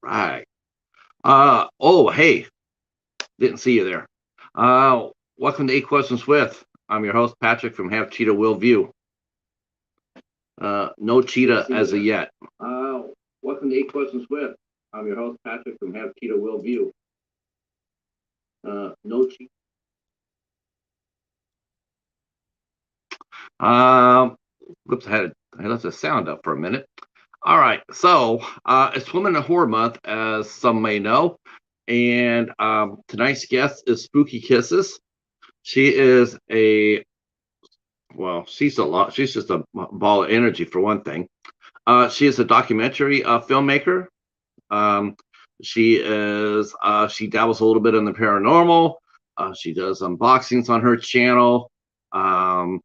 Right. Oh, hey, didn't see you there. Welcome to Eight Questions with. I'm your host, Patrick from Have Cheetah Will View. No cheetah as of yet. Welcome to Eight Questions with. I'm your host, Patrick from Have Cheetah Will View. No cheetah. Whoops, I left the sound up for a minute. All right, so it's Women in Horror Month, as some may know, and tonight's guest is Spooky Kisses. She is she's a lot. She's just a ball of energy for one thing. She is a documentary filmmaker. Um, she dabbles a little bit in the paranormal. She does unboxings on her channel. Um,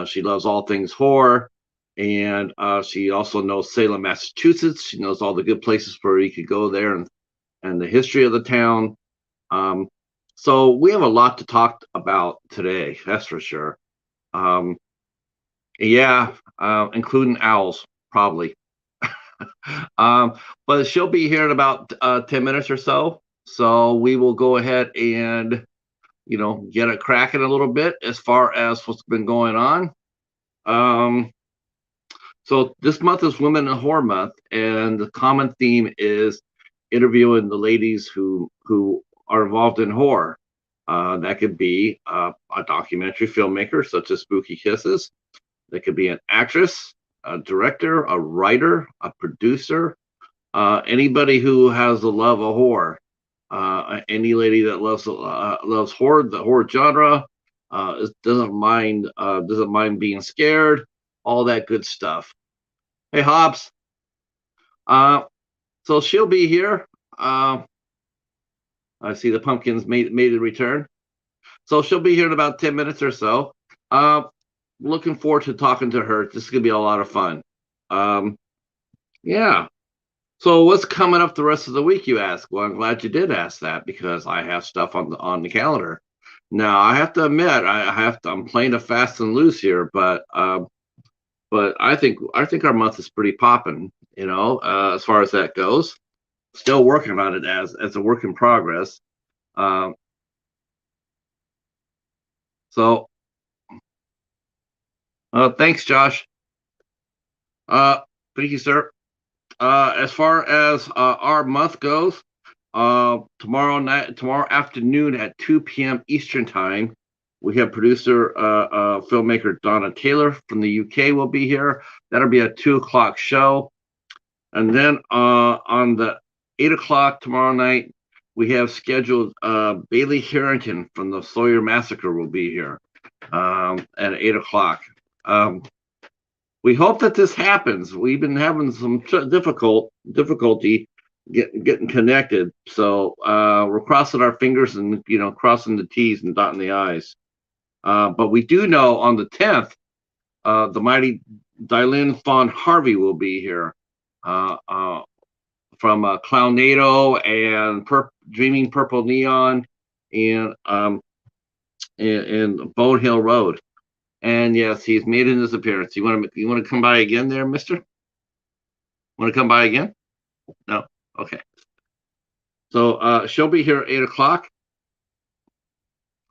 she loves all things horror, and she also knows Salem, Massachusetts. She knows all the good places where you could go there and the history of the town. Um, so we have a lot to talk about today. That's for sure. Um, yeah, including owls, probably. But she'll be here in about 10 minutes or so. So we will go ahead and, get it cracking a little bit as far as what's been going on. So this month is Women in Horror Month, and the common theme is interviewing the ladies who are involved in horror. That could be a documentary filmmaker, such as Spooky Kisses. That could be an actress, a director, a writer, a producer, anybody who has the love of horror. Any lady that loves horror, the horror genre, doesn't mind being scared, all that good stuff. Hey, Hobbs. Uh, so she'll be here. I see the pumpkins made a return. So she'll be here in about 10 minutes or so. Looking forward to talking to her. This is gonna be a lot of fun. Yeah. So what's coming up the rest of the week, you ask? Well, I'm glad you did ask that because I have stuff on the calendar. Now I have to admit I'm playing a fast and loose here, but I think our month is pretty popping, as far as that goes. Still working on it as a work in progress. Um, so thanks, Josh. Uh, Thank you, sir. As far as our month goes, tomorrow afternoon at 2 p.m. Eastern time, we have producer, filmmaker Donna Taylor from the UK will be here. That'll be a 2 o'clock show. And then on the 8 o'clock tomorrow night, we have scheduled Bailey Harrington from the Sawyer Massacre will be here at 8 o'clock. We hope that this happens. We've been having some difficulty getting connected, so we're crossing our fingers and crossing the T's and dotting the I's. But we do know on the 10th, the mighty Dylan Fawn Harvey will be here from Clownado and Dreaming Purple Neon and in Bone Hill Road. And yes, he's made his appearance. You want to come by again, there, Mister? Want to come by again? No. Okay. So she'll be here at 8 o'clock.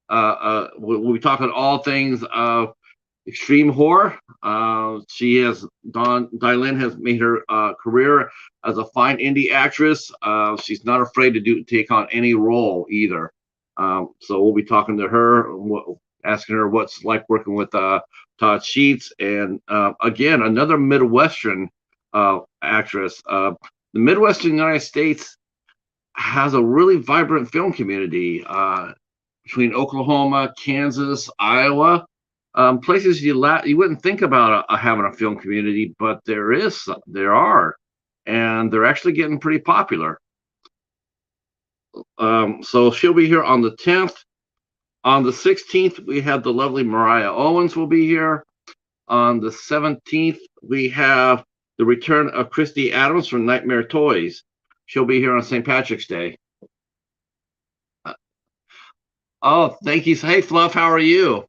We'll be talking all things extreme horror. Dylan has made her career as a fine indie actress. She's not afraid to take on any role either. So we'll be talking to her, asking her what's like working with Todd Sheets, and again another Midwestern actress. The Midwestern United States has a really vibrant film community between Oklahoma, Kansas, Iowa, places you wouldn't think about having a film community, but there are, and they're actually getting pretty popular. So she'll be here on the 10th. On the 16th, we have the lovely Mariah Owens will be here. On the 17th, we have the return of Christy Adams from Nightmare Toys. She'll be here on St. Patrick's Day. Oh, thank you. Hey, Fluff, how are you?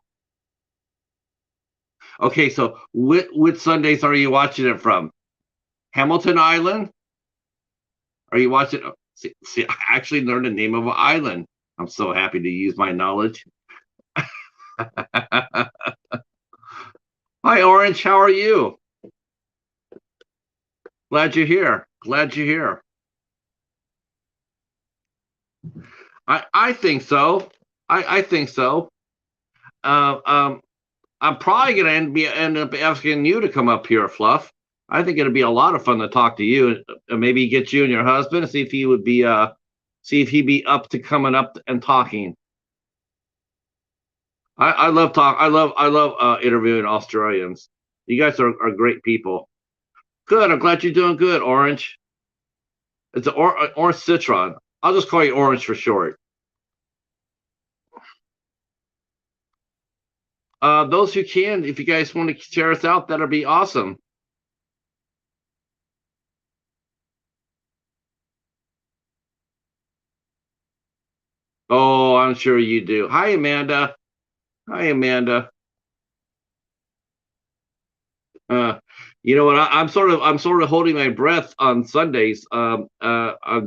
Okay, so which Sundays are you watching it from? Hamilton Island? Are you watching? See, I actually learned the name of an island. I'm so happy to use my knowledge. Hi, Orange. How are you? Glad you're here. Glad you're here. I think so. I think so. Uh, um, I'm probably going to end up asking you to come up here, Fluff. I think it'd be a lot of fun to talk to you, and maybe get you and your husband, see if he would be see if he'd be up to coming up and talking. I love talk. I love interviewing Australians. You guys are great people. Good. I'm glad you're doing good, Orange. It's an orange citron. I'll just call you Orange for short. Those who can, if you guys want to share us out, that'll be awesome. Oh, I'm sure you do. Hi, Amanda. Hi, Amanda. Uh, you know what? I'm sort of holding my breath on Sundays. I'm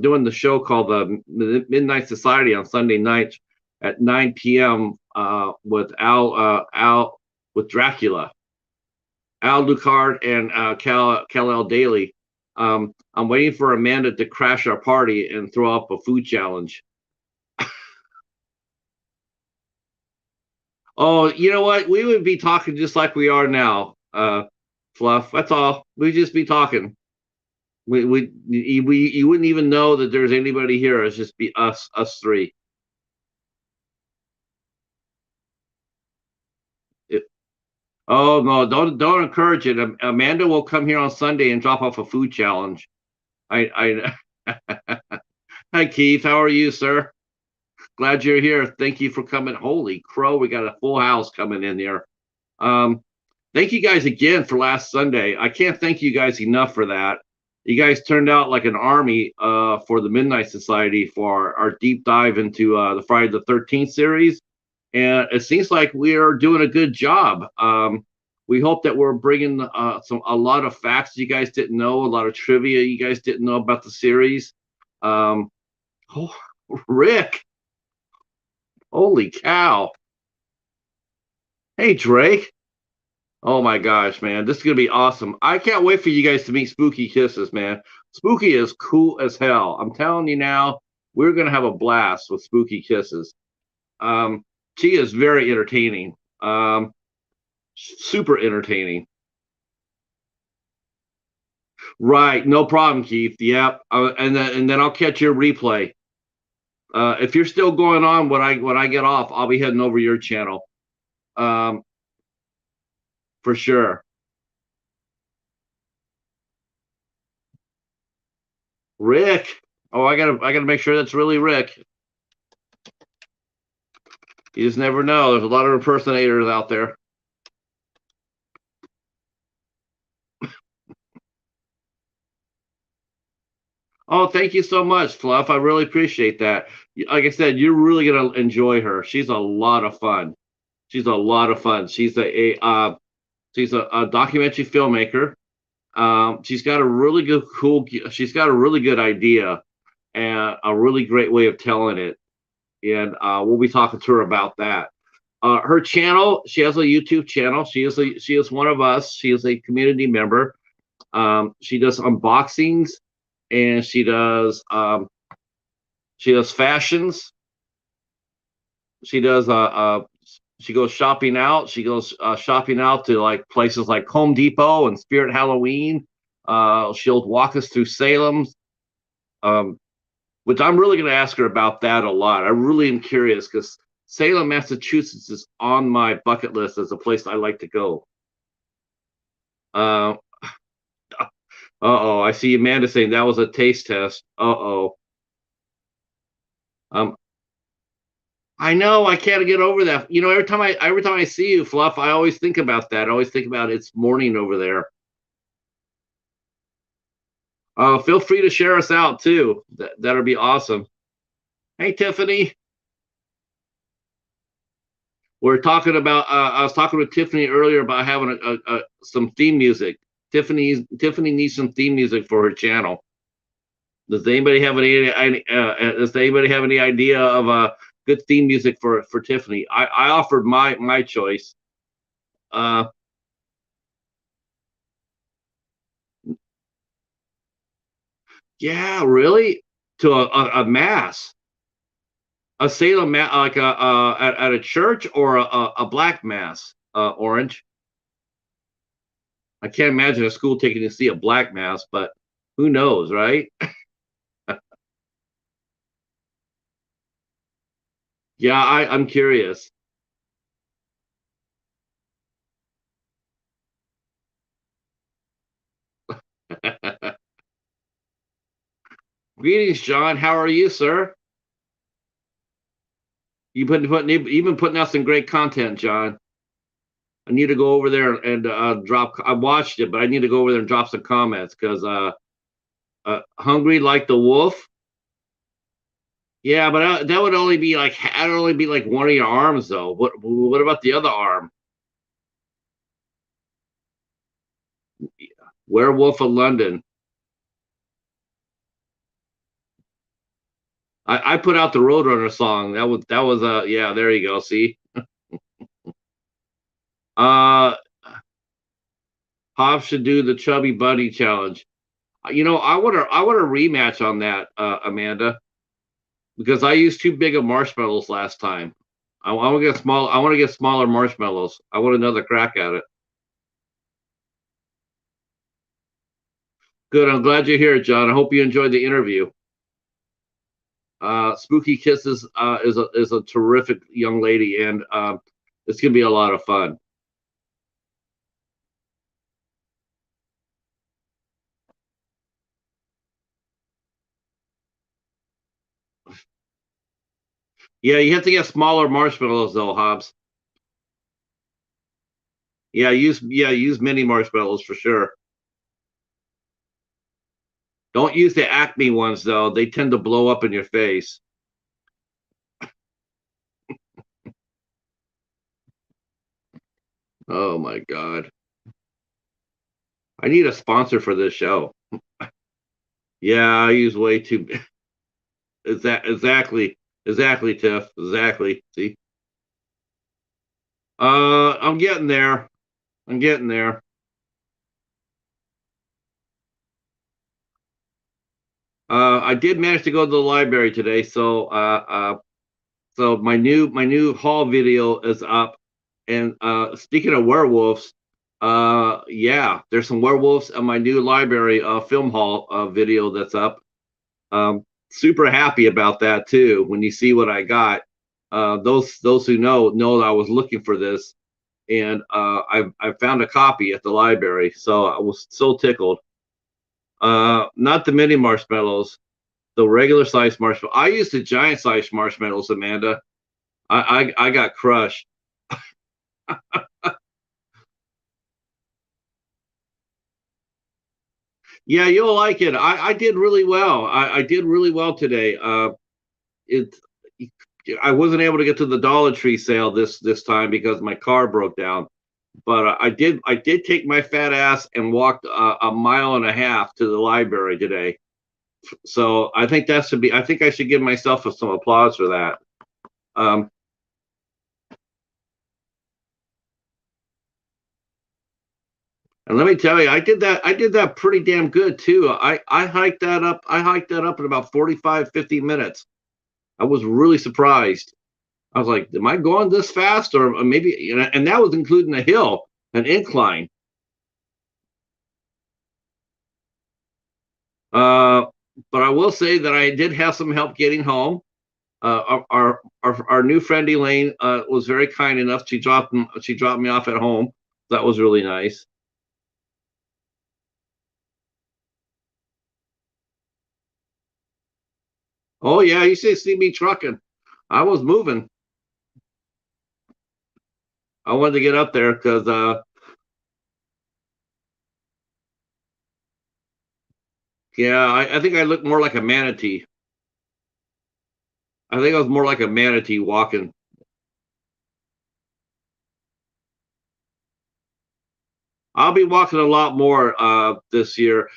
doing the show called the Midnight Society on Sunday nights at 9 p.m. With Al with Dracula, Al Lucard and Cal El Daly. I'm waiting for Amanda to crash our party and throw up a food challenge. Oh, you know what? We would be talking just like we are now, Fluff. That's all. We'd just be talking. We you wouldn't even know that there's anybody here. It's just be us three. It, oh no, don't encourage it. Amanda will come here on Sunday and drop off a food challenge. I Hi Keith, how are you, sir? Glad you're here. Thank you for coming. Holy crow, we got a full house coming in here. Um, Thank you guys again for last Sunday. I can't thank you guys enough for that. You guys turned out like an army for the Midnight Society for our deep dive into the Friday the 13th series. And it seems like we are doing a good job. We hope that we're bringing a lot of facts you guys didn't know, a lot of trivia you guys didn't know about the series. Um, oh, Rick, holy cow! Hey Drake, oh my gosh, man, this is gonna be awesome. I can't wait for you guys to meet Spooky Kisses, man. Spooky is cool as hell. I'm telling you now, we're gonna have a blast with Spooky Kisses. Um, she is very entertaining. Super entertaining. Right, no problem, Keith. Yep, and then I'll catch your replay. If you're still going on when I get off, I'll be heading over your channel. Um, for sure. Rick. Oh, I gotta make sure that's really Rick. You just never know. There's a lot of impersonators out there. Oh, thank you so much, Fluff. I really appreciate that. Like I said, you're really gonna enjoy her. She's a lot of fun. She's a lot of fun. She's a documentary filmmaker. She's got a really good, cool. She's got a really good idea and a really great way of telling it. And we'll be talking to her about that. Her channel. She has a YouTube channel. She is one of us. She is a community member. She does unboxings and she does fashions. She does she goes shopping out. She goes shopping out to like places like Home Depot and Spirit Halloween. She'll walk us through Salem, um, which I'm really going to ask her about that a lot. I really am curious because Salem, Massachusetts is on my bucket list as a place I like to go. Uh, oh, I see Amanda saying that was a taste test. Oh. Um, I know I can't get over that. You know, every time I see you, Fluff, I always think about that. I always think about it's morning over there. Feel free to share us out too. That'll be awesome. Hey, Tiffany. We're talking about. I was talking with Tiffany earlier about having some theme music. Tiffany needs some theme music for her channel. Does anybody have does anybody have any idea of good theme music for Tiffany? I offered my choice. Uh, yeah, really? To a mass, a Salem mass, like at a church, or a black mass? Orange. I can't imagine a school taking to see a black mass, but who knows, right? Yeah, I'm curious. Greetings, John. How are you, sir? You've been putting out some great content, John. I need to go over there and drop. I watched it, but I need to go over there and drop some comments because hungry like the wolf. Yeah, but that would only be like that'd only be like one of your arms, though. What about the other arm? Werewolf of London. I put out the Roadrunner song. That was yeah. There you go. See, uh, Hobbs should do the Chubby Bunny challenge. I want a rematch on that, Amanda, because I used too big of marshmallows last time. I want to get small. I want to get smaller marshmallows. I want another crack at it. Good. I'm glad you're here, John. I hope you enjoyed the interview. Spooky Kisses is a terrific young lady, and it's gonna be a lot of fun. Yeah, you have to get smaller marshmallows though, Hobbs. Yeah, use mini marshmallows for sure. Don't use the Acme ones though; they tend to blow up in your face. Oh my god, I need a sponsor for this show. Yeah, I use way too. Is that exactly, Tiff? Exactly. See, I'm getting there. I'm getting there. I did manage to go to the library today, so my new haul video is up. And speaking of werewolves, yeah, there's some werewolves on my new library film haul video that's up. Super happy about that too. When you see what I got, those who know that I was looking for this, and I found a copy at the library, so I was so tickled. Not the mini marshmallows, the regular size marshmallow. I used the giant size marshmallows, Amanda. I got crushed. Yeah, you'll like it. I did really well. I did really well today. It I wasn't able to get to the Dollar Tree sale this time because my car broke down. But I did take my fat ass and walked a mile and a half to the library today. So I think I should give myself some applause for that. Um, and let me tell you, I did that pretty damn good too. I hiked that up in about 45, 50 minutes. I was really surprised. I was like, am I going this fast? Or maybe, and that was including a hill, an incline. Uh, but I will say that I did have some help getting home. Our new friend Elaine was very kind enough. She dropped me off at home. That was really nice. Oh yeah, you should see me trucking. I was moving. I wanted to get up there because yeah, I think I looked more like a manatee. I think I was more like a manatee walking. I'll be walking a lot more this year.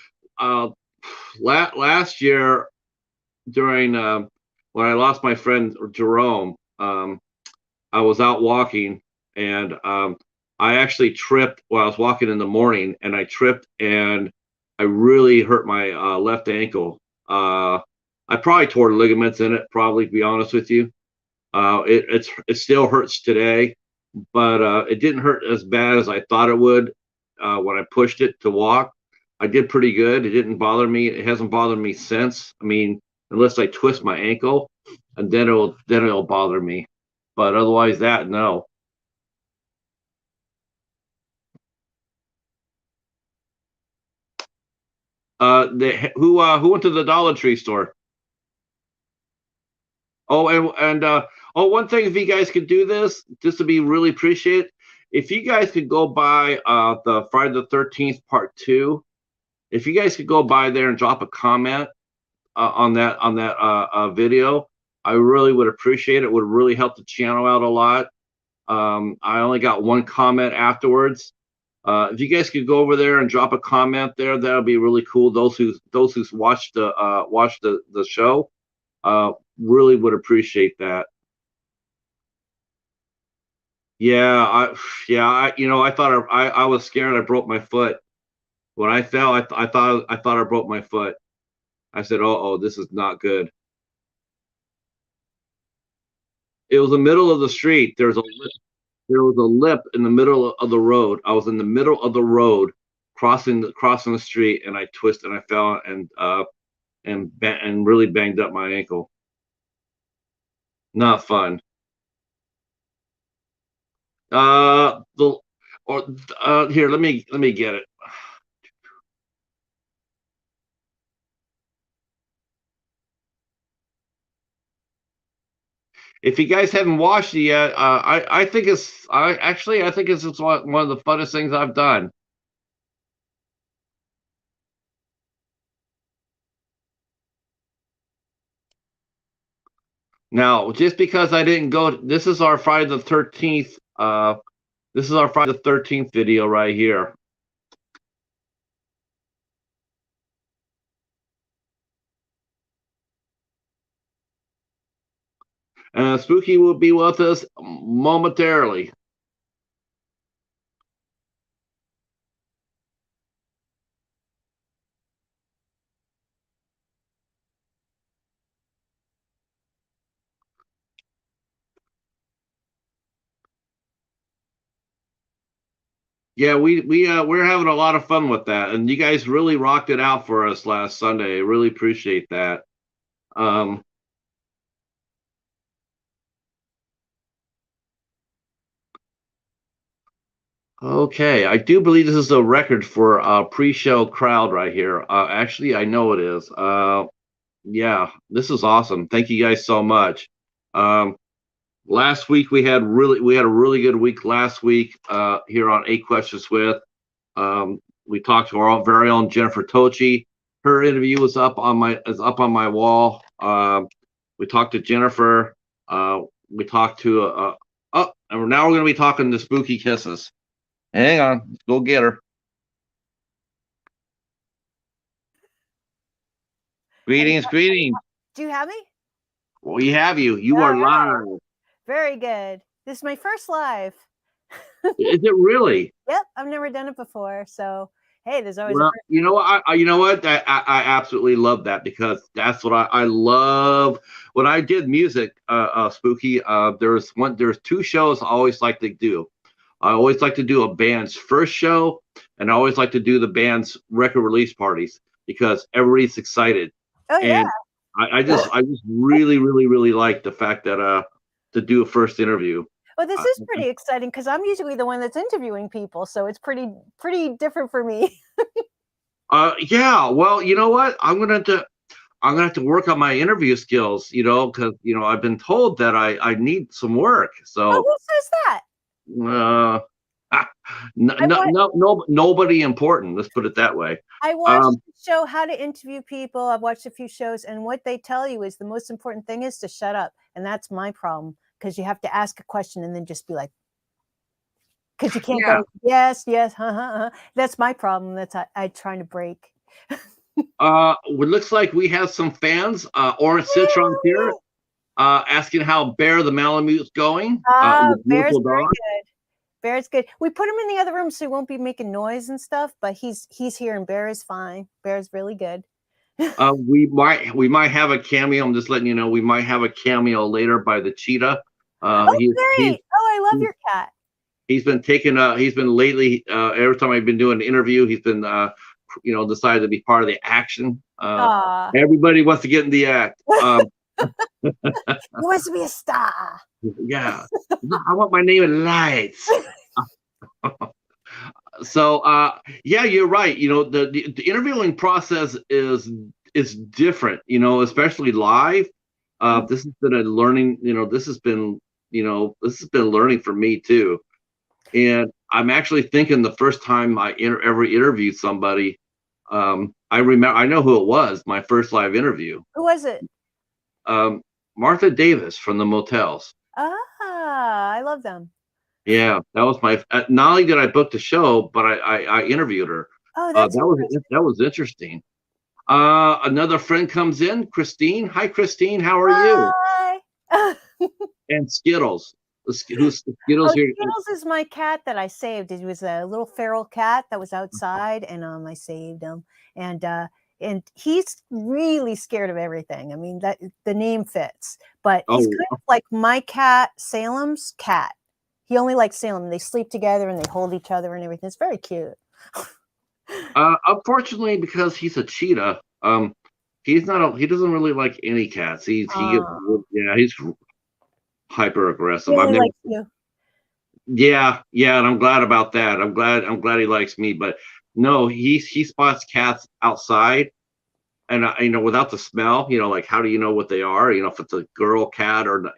last year during when I lost my friend Jerome, I was out walking and I actually tripped while I was walking in the morning, and I tripped and I really hurt my left ankle. I probably tore ligaments in it, probably, to be honest with you. It still hurts today, but it didn't hurt as bad as I thought it would when I pushed it to walk. I did pretty good. It didn't bother me. It hasn't bothered me since. I mean, unless I twist my ankle, and then it'll bother me. But otherwise, that no. Who went to the Dollar Tree store? Oh, and one thing, if you guys could do this, just to be really appreciated, if you guys could go by the Friday the 13th Part Two, if you guys could go by there and drop a comment on that video, I really would appreciate it. It would really help the channel out a lot. I only got one comment afterwards. If you guys could go over there and drop a comment there, that would be really cool. Those who watched the show, really would appreciate that. Yeah, I thought I was scared. I broke my foot when I fell. I thought I broke my foot. I said, "Oh, this is not good." It was the middle of the street. There was a lip in the middle of the road. I was in the middle of the road, crossing the street, and I twisted and I fell and really banged up my ankle. Not fun. The or Here, let me get it. If you guys haven't watched it yet, I think it's just one of the funnest things I've done. Now, just because I didn't go, this is our Friday the 13th. This is our Friday the 13th video right here. Spooky will be with us momentarily. Yeah, we're having a lot of fun with that, and you guys really rocked it out for us last Sunday. I really appreciate that. Um, okay, I do believe this is a record for a pre-show crowd right here. Actually, I know it is. Yeah, this is awesome. Thank you guys so much. Um, Last week we had a really good week last week here on Eight Questions with. We talked to our very own Jennifer Tochi. Her interview is up on my wall. We talked to Jennifer. We talked to and now we're going to be talking to Spooky Kisses. Hang on, let's go get her. Greetings, greetings. Do you have me? We have you. You All are right. live. Very good. This is my first live. Is it really? Yep, I've never done it before. So hey, there's always Well, you know what? You know what? I absolutely love that, because that's what I love. When I did music, Spooky, there's two shows I always like to do. I always like to do a band's first show, and I always like to do the band's record release parties, because everybody's excited. Oh yeah. And I just really, really, really like the fact that to do a first interview. Well, this is pretty exciting because I'm usually the one that's interviewing people, so it's pretty different for me. Yeah. Well, you know what? I'm gonna have to work on my interview skills, because I've been told that I need some work. Oh, So who says that? uh, no, nobody important. Let's put it that way. I watched the show How to Interview People. I've watched a few shows, and what they tell you is the most important thing is to shut up, and that's my problem, because you have to ask a question and then just be like, because you can't go yes, yes, That's my problem. That's I trying to break. It looks like we have some fans. Orange Citron's here, asking how Bear the Malamute's going. Ah, Your Bear's beautiful very dog. good. Bear's good. We put him in the other room so he won't be making noise and stuff, but he's here and Bear is fine. Bear's really good. We might have a cameo. I'm just letting you know we might have a cameo later by the Cheetah. Oh, He's great. Oh, I love your cat. he's been taking he's been lately every time I've been doing an interview, he's been decided to be part of the action. Aw. Everybody wants to get in the act. He wants to be a star. Yeah, I want my name in lights. So yeah, you're right. The interviewing process is different, especially live. This has been a learning, this has been learning for me too. And I'm actually thinking the first time I ever interviewed somebody, I know who it was, my first live interview. Who was it? Martha Davis from the Motels. Ah, I love them. Yeah, that was not only did I book the show, but I interviewed her. Oh, that's That was interesting. Another friend comes in, Christine. Hi, Christine. How are you? Hi. And Skittles. Who's Oh, Skittles here? Skittles is my cat that I saved. It was a little feral cat that was outside, and I saved him. And he's really scared of everything. I mean, that the name fits, but he's Oh, kind of like my cat, Salem's cat. He only likes Salem. They sleep together and they hold each other and everything. It's very cute. unfortunately, because he's a cheetah, he doesn't really like any cats. He's hyper He aggressive. only likes you. Yeah, and I'm glad about that. I'm glad he likes me, but no, he spots cats outside, and without the smell, like how do you know what they are? If it's a girl cat or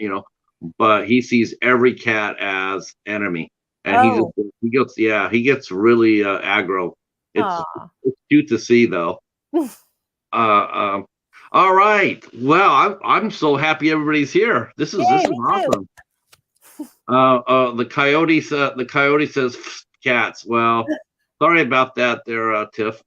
but he sees every cat as enemy, and Oh, he gets really aggro. It's aw. it's cute to see though. Uh, um, all right. Well, I'm so happy everybody's here. This is Yay, me too. awesome. The coyote says cats. Well, sorry about that there, Tiff.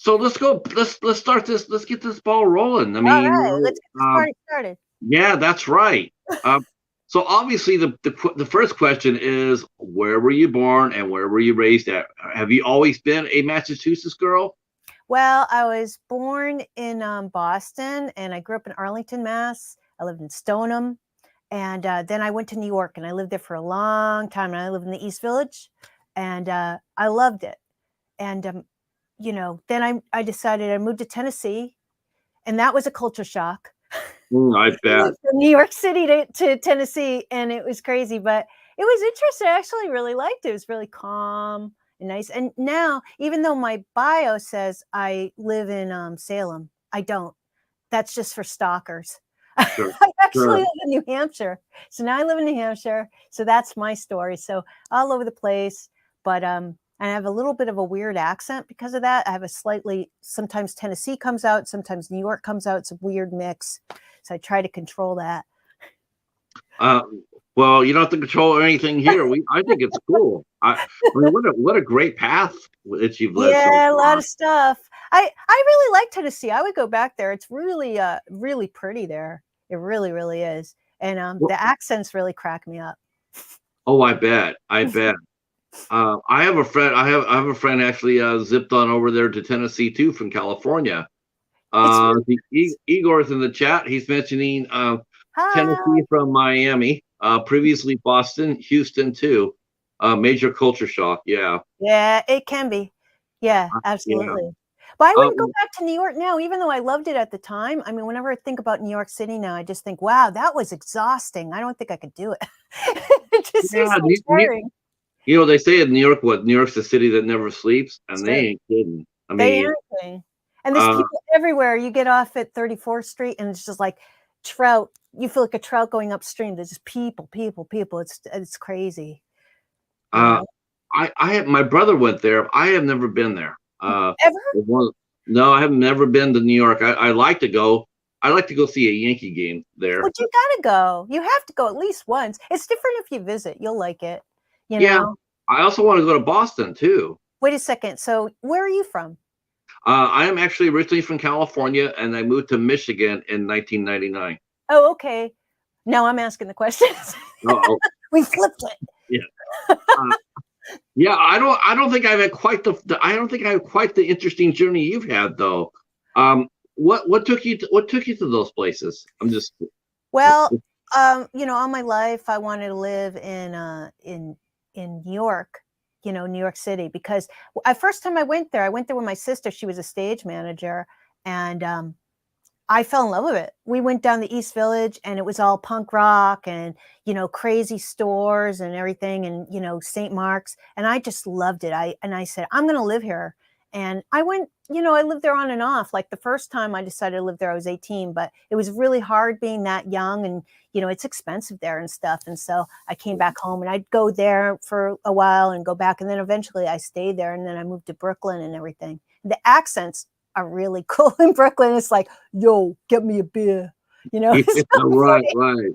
So let's go. Let's start this. Let's get this ball rolling. I All mean, right, let's get this party started. yeah, that's right. So obviously the first question is, where were you born and where were you raised at? Have you always been a Massachusetts girl? Well, I was born in Boston, and I grew up in Arlington, Mass. I lived in Stoneham, and then I went to New York, and I lived there for a long time. And I lived in the East Village, and I loved it. And then I decided I moved to Tennessee, and that was a culture shock. I bet. From New York City to Tennessee, and it was crazy, but it was interesting. I actually really liked it. It was really calm and nice. And now, even though my bio says I live in Salem, I don't. That's just for stalkers. Sure, I actually sure. live in New Hampshire. So now I live in New Hampshire. So that's my story. So all over the place. But I have a little bit of a weird accent because of that. I have sometimes Tennessee comes out, sometimes New York comes out. It's a weird mix. So I try to control that. Well, you don't have to control anything here. I think it's cool. I mean, what a great path that you've led. Yeah, a lot of stuff. I really like Tennessee. I would go back there. It's really really pretty there. It really, really is. And the accents really crack me up. Oh, I bet. I have a friend. I have a friend actually zipped on over there to Tennessee too from California. Igor's in the chat. He's mentioning Tennessee from Miami, previously Boston, Houston too. Major culture shock. Yeah. Yeah, it can be. Yeah, absolutely. Yeah. But I wouldn't go back to New York now, even though I loved it at the time. I mean, whenever I think about New York City now, I just think, wow, that was exhausting. I don't think I could do it. It just seems so tiring. They say in New York, New York's the city that never sleeps, and they ain't kidding. I mean, and there's people everywhere. You get off at 34th Street, and it's just like trout. You feel like a trout going upstream. There's just people. It's crazy. My brother went there. I have never been there. Ever? No, I have never been to New York. I like to go. I like to go see a Yankee game there. But you gotta go. You have to go at least once. It's different if you visit. You'll like it. Yeah. I also want to go to Boston too. Wait a second. So where are you from? I am actually originally from California, and I moved to Michigan in 1999. Oh, okay. Now I'm asking the questions. Oh, We flipped it. yeah. Uh, yeah, I don't think I've had quite I don't think I have quite the interesting journey you've had though. What took you to those places? I'm just Well, all my life I wanted to live in New York, New York City, because first time I went there with my sister. She was a stage manager, and I fell in love with it. We went down the East Village, and it was all punk rock and, crazy stores and everything, and, St. Mark's. And I just loved it. I said, I'm going to live here. And I went, I lived there on and off. Like the first time I decided to live there, I was 18, but it was really hard being that young, and, it's expensive there and stuff. And so I came back home, and I'd go there for a while and go back. And then eventually I stayed there, and then I moved to Brooklyn and everything. The accents are really cool in Brooklyn. It's like, yo, get me a beer. It's so right, funny. right.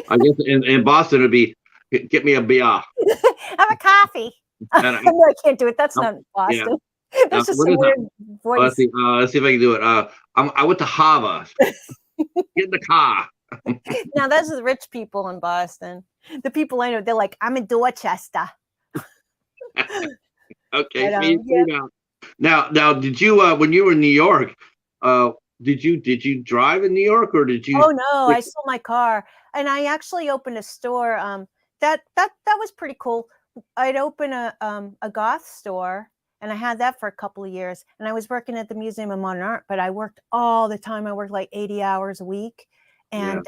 I guess in Boston it'd be get me a beer. Have a coffee. And No, I can't do it. That's not yeah. Boston. That's just What a is that? weird voice. Let's see if I can do it. I went to Harvard. Get in the car. Now, those are the rich people in Boston. The people I know, they're like, I'm in Dorchester. Okay, But, see yeah. now, did you when you were in New York? Did you drive in New York, or did you? Oh no, I sold my car, and I actually opened a store. That was pretty cool. I'd open a goth store, and I had that for a couple of years. And I was working at the Museum of Modern Art, but I worked all the time. I worked like 80 hours a week, Yeah. and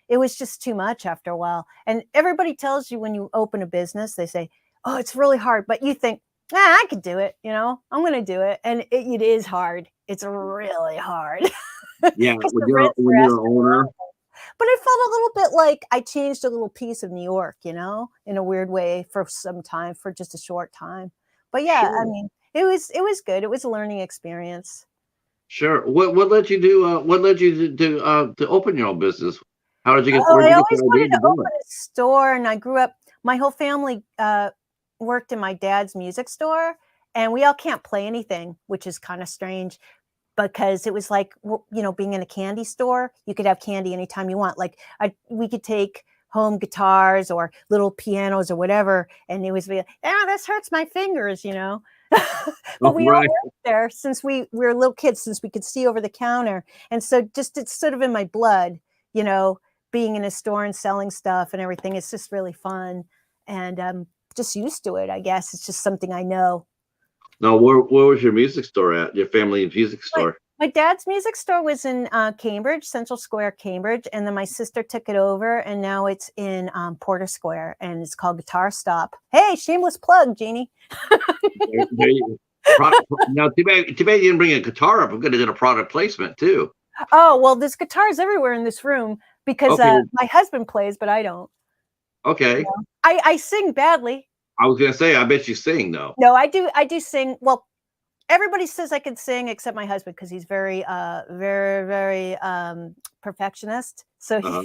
it was just too much after a while. And everybody tells you when you open a business, they say, "Oh, it's really hard," but you think, I could do it. I'm going to do it, and it is hard. It's really hard. Yeah, 'Cause the rents when are you're an owner. but I felt a little bit like I changed a little piece of New York, in a weird way for some time, for just a short time. But yeah, I Sure, mean, it was good. It was a learning experience. sure. What led you to to open your own business? Oh, Where did I you get always the idea wanted to to do open it? a store, and I grew up my whole family worked in my dad's music store, and we all can't play anything, which is kind of strange. Because it was like, being in a candy store, you could have candy anytime you want. Like we could take home guitars or little pianos or whatever, and it was, this hurts my fingers. But Oh, we all right. worked there since we were little kids, since we could see over the counter, and so just it's sort of in my blood, you know, being in a store and selling stuff and everything. It's just really fun, and just used to it. I guess it's just something I know. Now, where was your music store at? Your family music My store? my dad's music store was in, Cambridge, Central Square, Cambridge, and then my sister took it over, and now it's in, Porter Square, and it's called Guitar Stop. Hey, shameless plug, Jeannie. There you now, too bad you didn't bring a guitar up. I'm going to do a product placement too. Oh, well, there's guitars everywhere in this room because, Okay, my husband plays, but I don't. You okay. know? I sing badly. I was going to say, I bet you sing though. No, I do sing. Well, everybody says I can sing except my husband because he's very, very, very, perfectionist. So Uh-huh.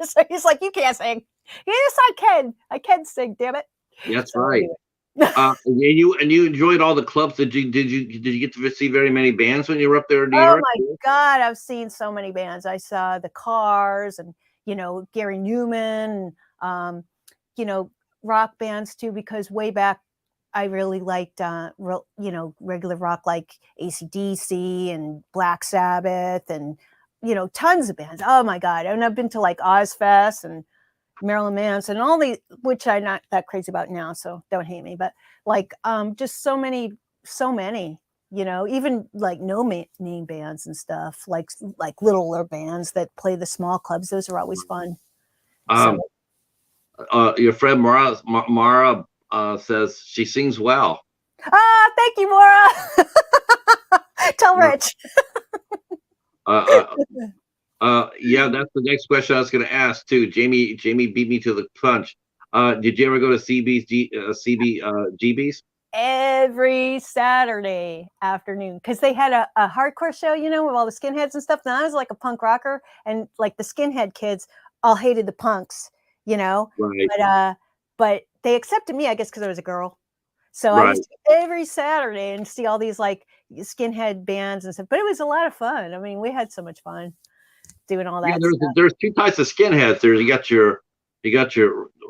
so he's like, "You can't sing." Yes, I can. I can sing, damn it. That's So right. anyway. And you enjoyed all the clubs. Did you get to see very many bands when you were up there in New Oh York? my God, I've seen so many bands. I saw the Cars and, Gary Newman, um, you know, rock bands too, because way back I really liked, regular rock like AC/DC and Black Sabbath and, tons of bands. Oh my God. And I've been to like Ozfest and Marilyn Manson and all the, which I'm not that crazy about now, so don't hate me, but like, just so many, even like name bands and stuff, like littler bands that play the small clubs. Those are always fun. So, Um, your friend Mara says she sings well. thank you, Maura. Tell Uh, Rich. uh, yeah, that's the next question I was going to ask too. Jamie beat me to the punch. Did you ever go to GB's? Every Saturday afternoon because they had a hardcore show, with all the skinheads and stuff. And I was like a punk rocker, and like the skinhead kids all hated the punks, Right. but they accepted me, I guess, because I was a girl. So I Right. used to every Saturday and see all these like skinhead bands and stuff. But it was a lot of fun. I mean, we had so much fun doing all Yeah, that there's stuff. there's two types of skinheads. You got your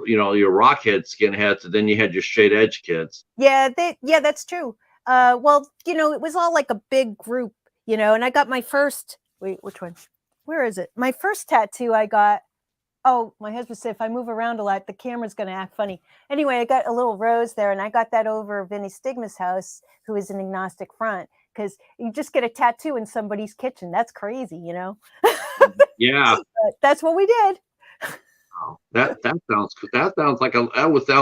your rockhead skinheads, and then you had your straight edge kids. Yeah, that's true. Well, it was all like a big group, and I got my first wait, which one? Where is it? My first tattoo I got. Oh, my husband said if I move around a lot, the camera's gonna act funny. Anyway, I got a little rose there, and I got that over Vinny Stigma's house, who is an agnostic front, because you just get a tattoo in somebody's kitchen. That's crazy. Yeah, But that's what we did. that sounds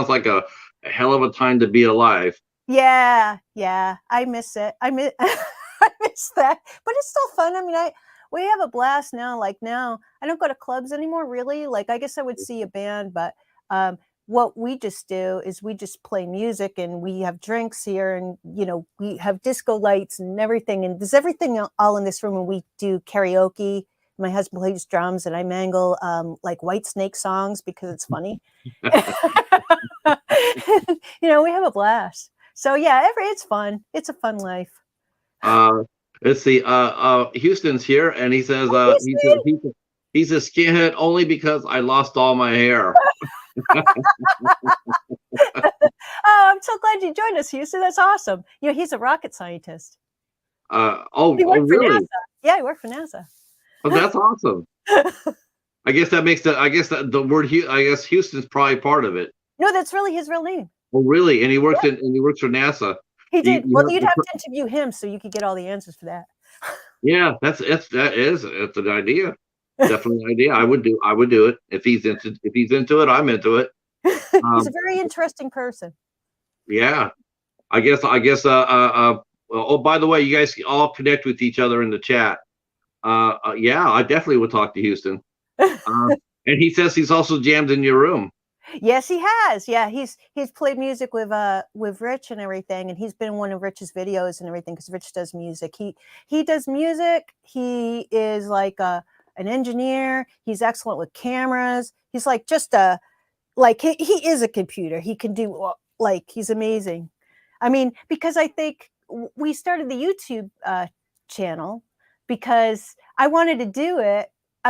like a hell of a time to be alive. Yeah, I miss it. I miss I miss that, but it's still fun. I mean, we have a blast now. Like now, I don't go to clubs anymore. Really, like I guess I would see a band, but um, what we just do is we just play music and we have drinks here, and we have disco lights and everything, and there's everything all in this room, and we do karaoke. My husband plays drums, and I mangle like White Snake songs because it's funny. We have a blast. So yeah, it's fun. It's a fun life. Uh, let's see. Houston's here, and he says, He's good. he's a skinhead only because I lost all my hair. Oh, I'm so glad you joined us, Houston. That's awesome. He's a rocket scientist. Oh, He oh, worked for really? NASA. Yeah, he worked for NASA. Oh, that's awesome. I guess that makes the. I guess that the word. I guess Houston's probably part of it. No, that's really his real name. Oh, really? And Yeah, he works for NASA. he You, did. you Well, have you'd the, have to interview him so you could get all the answers for that. yeah, that's an idea. Definitely an idea. I would do it if he's into it. I'm into it. He's a Um, very interesting person. yeah. I guess. Oh, by the way, you guys all connect with each other in the chat. Yeah, I definitely would talk to Houston. Uh, and he says he's also jammed in your room. Yes, he has. Yeah, he's played music with Rich and everything, and he's been in one of Rich's videos and everything because Rich does music. He does music. He is like an engineer. He's excellent with cameras. He's like just he is a computer. He can do like he's amazing. I mean, because I think we started the YouTube channel because I wanted to do it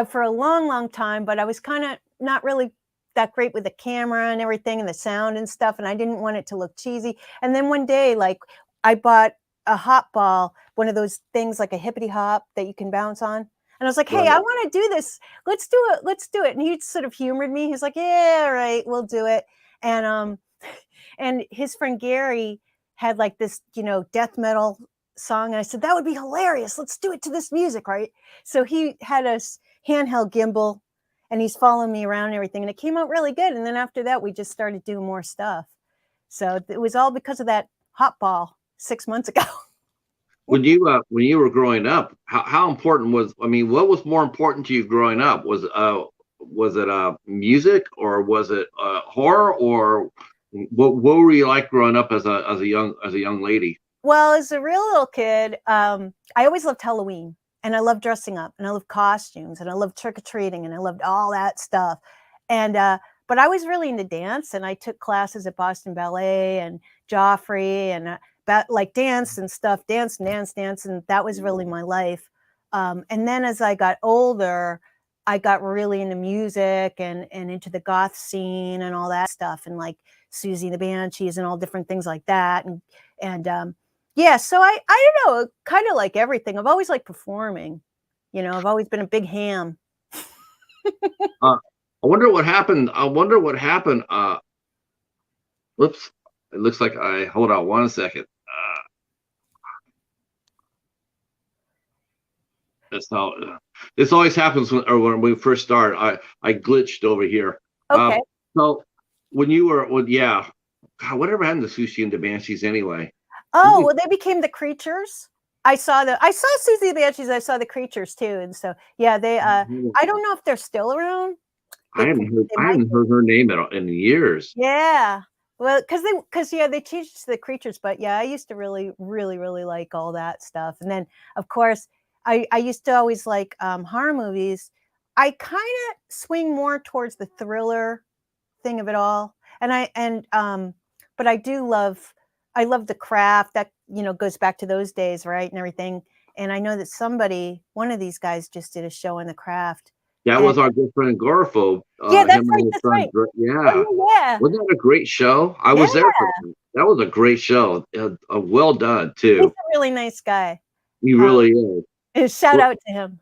for a long, long time, but I was kind of not really that great with the camera and everything and the sound and stuff, and I didn't want it to look cheesy. And then one day, like, I bought a hop ball, one of those things like a hippity hop that you can bounce on. And I was like, hey, Right. I want to do this. Let's do it. Let's do it. And he sort of humored me. He's like, yeah, all right, we'll do it. And and his friend Gary had like this, death metal song. And I said, that would be hilarious. Let's do it to this music, right? So he had a handheld gimbal and he's following me around and everything. And it came out really good. And then after that, we just started doing more stuff. So it was all because of that hot ball 6 months ago. When you were growing up, how important was? I mean, what was more important to you growing up? Was it music, or was it horror, or what were you like growing up as a young lady? Well, as a real little kid, I always loved Halloween and I loved dressing up and I loved costumes and I loved trick or treating and I loved all that stuff. And, but I was really into dance and I took classes at Boston Ballet and Joffrey and like dance and stuff, dance and dance, dance. And that was really my life. And then as I got older, I got really into music and into the goth scene and all that stuff and like Susie the Banshees and all different things like that. And yeah, so I don't know, kind of like everything. I've always liked performing. I've always been a big ham. Uh, I wonder what happened. I wonder what happened. Whoops! It looks like I hold on one second. That's how this always happens when we first start. I glitched over here. Okay. So yeah, God, whatever happened to Sushi and the Banshees anyway? Oh, well, they became the Creatures. I saw Susie the Banshees. I saw the Creatures too, and so yeah, they. I don't know if they're still around. I They hadn't heard they I might hadn't be. heard her name in years. Yeah. Well, because yeah, they changed it to the Creatures, but yeah, I used to really, really, really like all that stuff. And then, of course, I used to always like horror movies. I kind of swing more towards the thriller thing of it all, and but I do love I love the craft that, goes back to those days, right? And everything. And I know that one of these guys just did a show on the craft. That And was our good friend Garfo, yeah, him that's and right. his That's son. right. Yeah. Oh, yeah. Wasn't that a great show? I Yeah. was there for that. That was a great show. Well done, He's too. a really nice guy. He really is. And shout Well, out to him.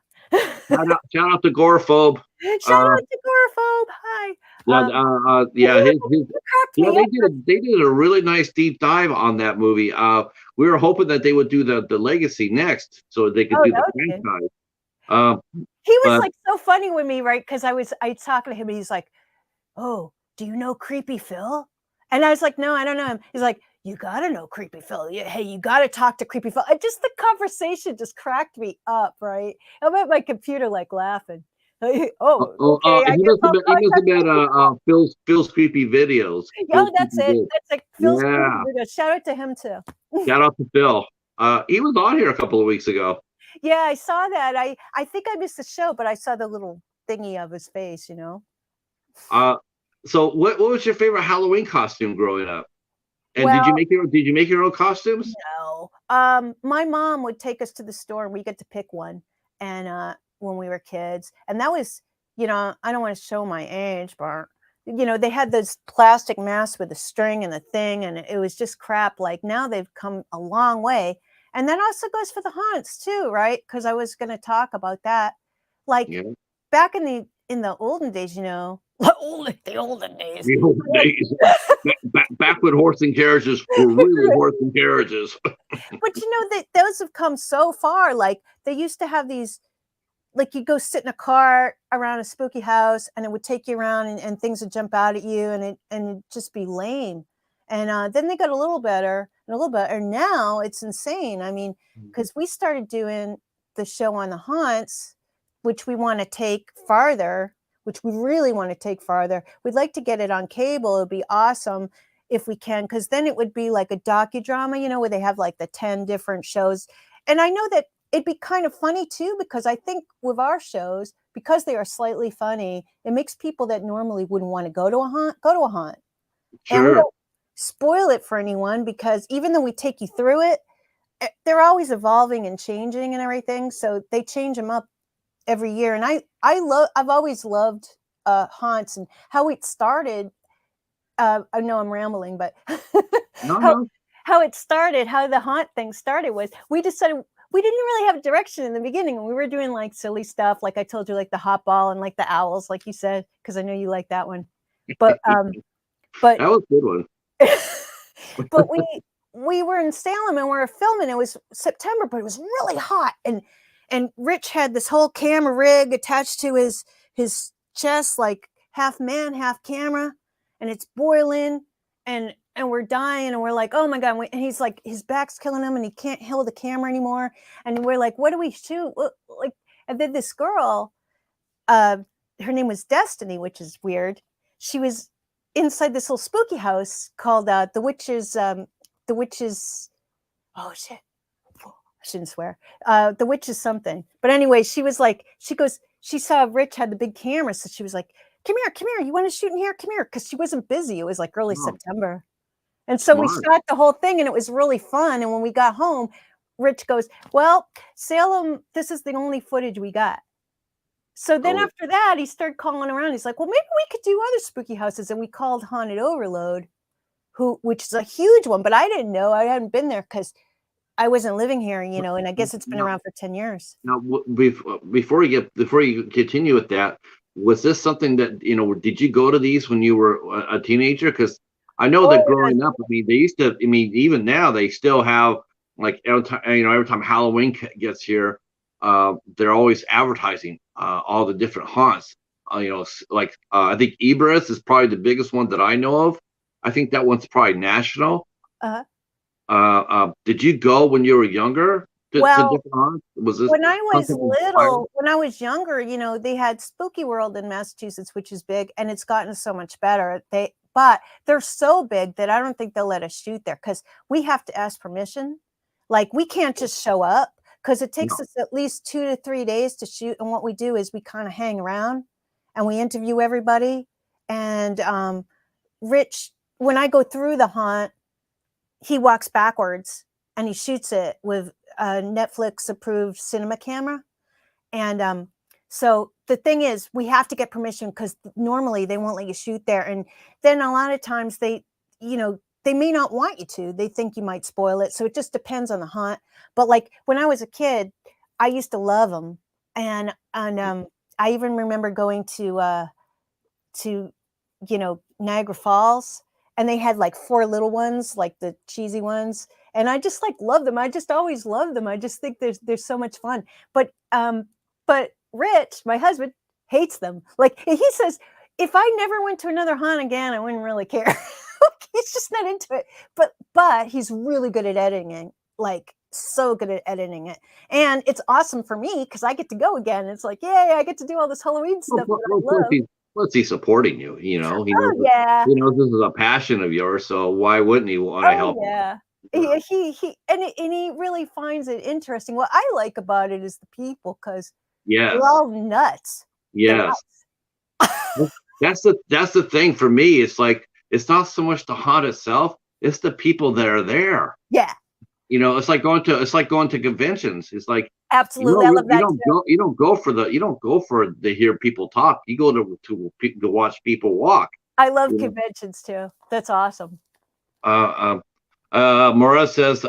shout out to Gorphobe. Shout Uh, out to Gorphobe. Hi. yeah, But yeah, his you cracked yeah, me up. they did a really nice deep dive on that movie. We were hoping that they would do the legacy next, so they could Oh, do that the was good. franchise. Uh, He was but like so funny with me, right? Because I was talking to him and he's like, "Oh, do you know Creepy Phil?" And I was like, "No, I don't know him." He's like, "You gotta know Creepy Phil. Hey, you gotta talk to Creepy Phil." And just the conversation just cracked me up, right? I'm at my computer like laughing. Oh, okay, I guess I'll he must have contact been Creepy Phil. Phil's creepy videos. Oh, Phil's that's creepy it. videos. That's like Phil's Creepy Yeah, Video. Shout out to him too. shout out to Phil. He was on here a couple of weeks ago. Yeah, I saw that. I think I missed the show, but I saw the little thingy of his face, Uh, so what was your favorite Halloween costume growing up? And Well, did you make your own costumes? no. My mom would take us to the store and we get to pick one. And when we were kids, and that was, I don't want to show my age, but they had those plastic masks with the string and the thing, and it was just crap. Like now they've come a long way. And that also goes for the haunts too, right? Because I was going to talk about that. Like Yeah, back in the olden days, the olden days. the old days. Back when horse and carriages were really horse and carriages. But that those have come so far. Like they used to have these, like you go sit in a car around a spooky house, and it would take you around, and things would jump out at you, and it'd just be lame. And then they got a little better and a little better. Now it's insane. I mean, because we started doing the show on the haunts, which we want to take farther, which we really want to take farther. We'd like to get it on cable. It'd be awesome if we can, because then it would be like a docudrama, where they have like the 10 different shows. And I know that it'd be kind of funny too, because I think with our shows, because they are slightly funny, it makes people that normally wouldn't want to go to a haunt go to a haunt. And we Sure. don't spoil it for anyone, because even though we take you through it, they're always evolving and changing and everything. So they change them up every year. And I've always loved haunts and how it started. I know I'm rambling, but No, how no. how it started, how the haunt thing started was we decided we didn't really have direction in the beginning. We were doing like silly stuff, like I told you, like the hot ball and like the owls, like you said, because I know you like that one. But but That was a good one. but we were in Salem and we were filming. It was September, but it was really hot, and Rich had this whole camera rig attached to his chest, like half man, half camera, and it's boiling, and we're dying, and we're like, oh my god, and he's like, his back's killing him, and he can't hold the camera anymore, and we're like, what do we shoot? Like, and then this girl, her name was Destiny, which is weird. She was inside this little spooky house called the witches. Oh shit! I shouldn't swear. The witch is something. But anyway, she was like, she saw Rich had the big camera, so she was like, come here. You want to shoot in here? Come here, because she wasn't busy. It was like early Oh, September, and so we smart. shot the whole thing, and it was really fun. And when we got home, Rich goes, "Well, Salem, this is the only footage we got." So then Oh, after that, he started calling around. He's like, "Well, maybe we could do other spooky houses." And we called Haunted Overload, which is a huge one, but I didn't know. I hadn't been there because I wasn't living here, and I guess it's been no, around for 10 years. now, before you continue with that, was this something that Did you go to these when you were a teenager? Because I know that Oh, growing up, I mean, they used to. I mean, even now they still have like every time Halloween gets here, they're always advertising all the different haunts. I think Ibris is probably the biggest one that I know of. I think that one's probably national. uh, Did you go when you were younger to well, different haunts? Was this when I was something inspired? little, when I was younger, they had Spooky World in Massachusetts, which is big, and it's gotten so much better. But they're so big that I don't think they'll let us shoot there because we have to ask permission. Like we can't just show up because it takes No. us at least 2 to 3 days to shoot. And what we do is we kind of hang around and we interview everybody. And Rich, when I go through the haunt, he walks backwards and he shoots it with a Netflix approved cinema camera. And so the thing is, we have to get permission because normally they won't let you shoot there. And then a lot of times they may not want you to. They think you might spoil it. So it just depends on the hunt. But like when I was a kid, I used to love them. And I even remember going to Niagara Falls, and they had like 4 little ones, like the cheesy ones, and I just like love them. I just always love them. I just think there's so much fun. But Rich, my husband, hates them. Like he says, if I never went to another hunt again, I wouldn't really care. He's just not into it. But he's really good at editing, like so good at editing it. And it's awesome for me because I get to go again. It's like, yay, I get to do all this Halloween stuff that I love. Plus he's supporting you. He knows Yeah. he knows this is a passion of yours, so why wouldn't he want to help? Yeah. He really finds it interesting. What I like about it is the people, because they're all nuts. Yes. That's the thing for me. It's like it's not so much the hunt itself; it's the people that are there. Yeah. It's like going to conventions. It's like absolutely. I love that. You don't go for to hear people talk. You go to watch people walk. I love conventions too. That's awesome. Maura says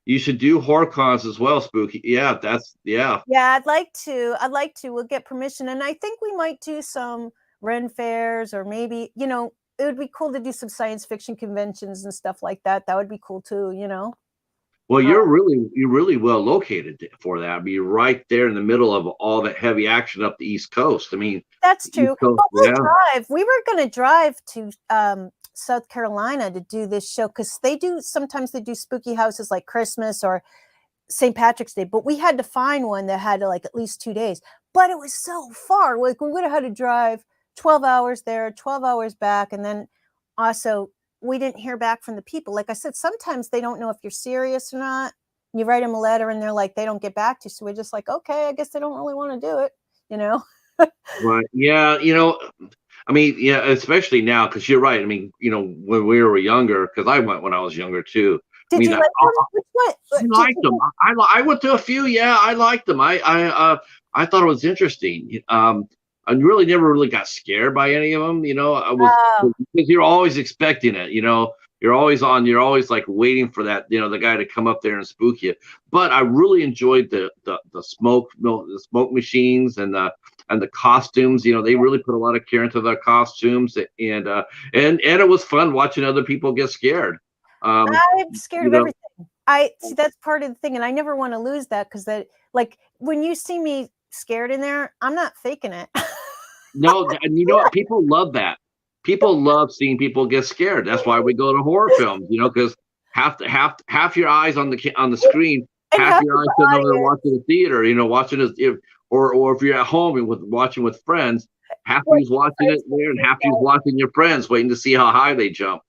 you should do horror cons as well, Spooky. Yeah. Yeah, I'd like to. We'll get permission, and I think we might do some Ren fairs, or maybe it would be cool to do some science fiction conventions and stuff like that. That would be cool too. Well, you're really well located for that. I mean, you're right there in the middle of all that heavy action up the East Coast. I mean, that's true. But we'll drive. We were going to drive to South Carolina to do this show because sometimes they do spooky houses like Christmas or St. Patrick's Day. But we had to find one that had like at least 2 days. But it was so far. Like we would have had to drive 12 hours there, 12 hours back, and then also we didn't hear back from the people. Like I said, sometimes they don't know if you're serious or not. You write them a letter and they're like, they don't get back to you. So we're just like, okay, I guess they don't really want to do it, Right. Yeah. I mean, yeah, especially now, because you're right. I mean, when we were younger, because I went when I was younger too. Did you like them? I liked them. I went to a few. Yeah, I liked them. I thought it was interesting. I really never really got scared by any of them. Because you're always expecting it. You're always like waiting for that. The guy to come up there and spook you. But I really enjoyed the smoke machines and the costumes. They really put a lot of care into their costumes, and it was fun watching other people get scared. I'm scared of everything. I see, that's part of the thing, and I never want to lose that because like when you see me scared in there, I'm not faking it. No, and you know what? People love that. People love seeing people get scared. That's why we go to horror films, because half your eyes on the screen, half your eyes sitting over there watching the theater, watching it, or if you're at home and watching with friends, half of you's watching it there and half of you's watching your friends, waiting to see how high they jump.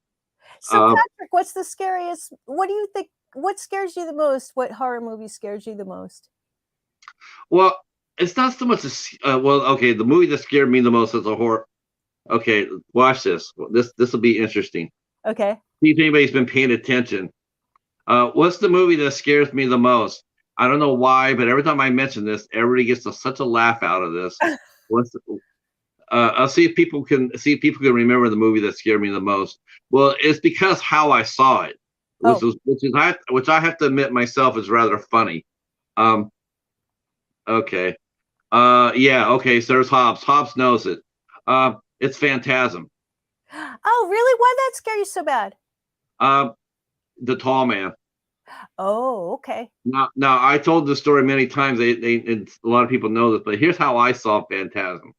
So Patrick, what's the scariest? What do you think? What scares you the most? What horror movie scares you the most? Well, it's not so much okay, the movie that scared me the most is a horror. Okay, watch this. This will be interesting. Okay. See if anybody's been paying attention. What's the movie that scares me the most? I don't know why, but every time I mention this, everybody gets such a laugh out of this. I'll see if people can remember the movie that scared me the most. Well, it's because how I saw it, which I have to admit myself is rather funny. Okay. Yeah. Okay. So there's Hobbs. Hobbs knows it. It's Phantasm. Oh, really? Why did that scare you so bad? The tall man. Oh, okay. Now I told this story many times. A lot of people know this, but here's how I saw Phantasm.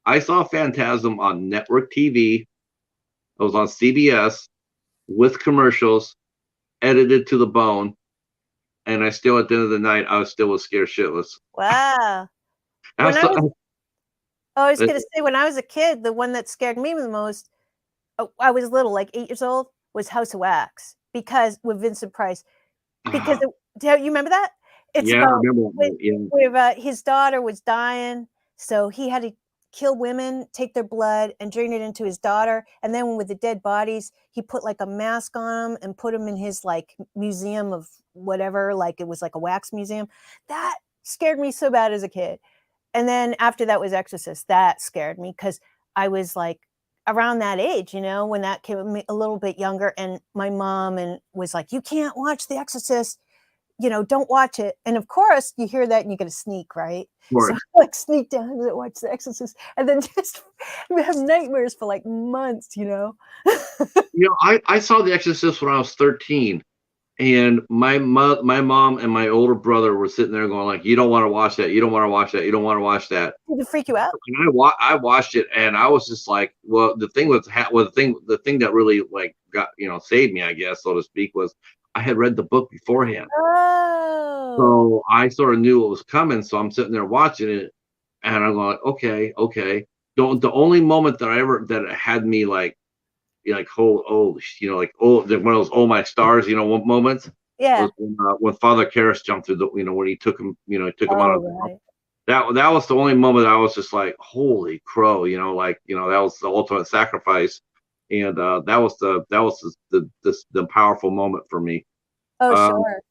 I saw Phantasm on network TV. It was on CBS with commercials, edited to the bone, and I still, at the end of the night, I was scared shitless. Wow. I was going to say, when I was a kid, the one that scared me the most, I was little, like 8 years old, was House of Wax, because with Vincent Price. Because do you remember that? It's I remember. Where his daughter was dying, so he had to kill women, take their blood, and drain it into his daughter. And then with the dead bodies, he put like a mask on them and put them in his like museum of whatever, like it was like a wax museum. That scared me so bad as a kid. And then after that was Exorcist. That scared me because I was like around that age, when that came a little bit younger. And my mom was like, you can't watch The Exorcist. Don't watch it. And of course, you hear that and you get a sneak, right? So I like sneak down and watch The Exorcist, and then just have nightmares for like months. I saw The Exorcist when I was 13, and my mom and my older brother were sitting there going like, "You don't want to watch that. You don't want to watch that. You don't want to watch that." Did it freak you out? And I watched it, and I was just like, well, the thing that really like got saved me, I guess, so to speak, was I had read the book beforehand. Oh. So I sort of knew what was coming. So I'm sitting there watching it, and I'm going, okay. The only moment that it had me like one of those my stars moments. Yeah. Was when Father Karras jumped through when he took him out of right. that was the only moment I was just like, holy crow, that was the ultimate sacrifice, and that was the powerful moment for me. Oh, sure.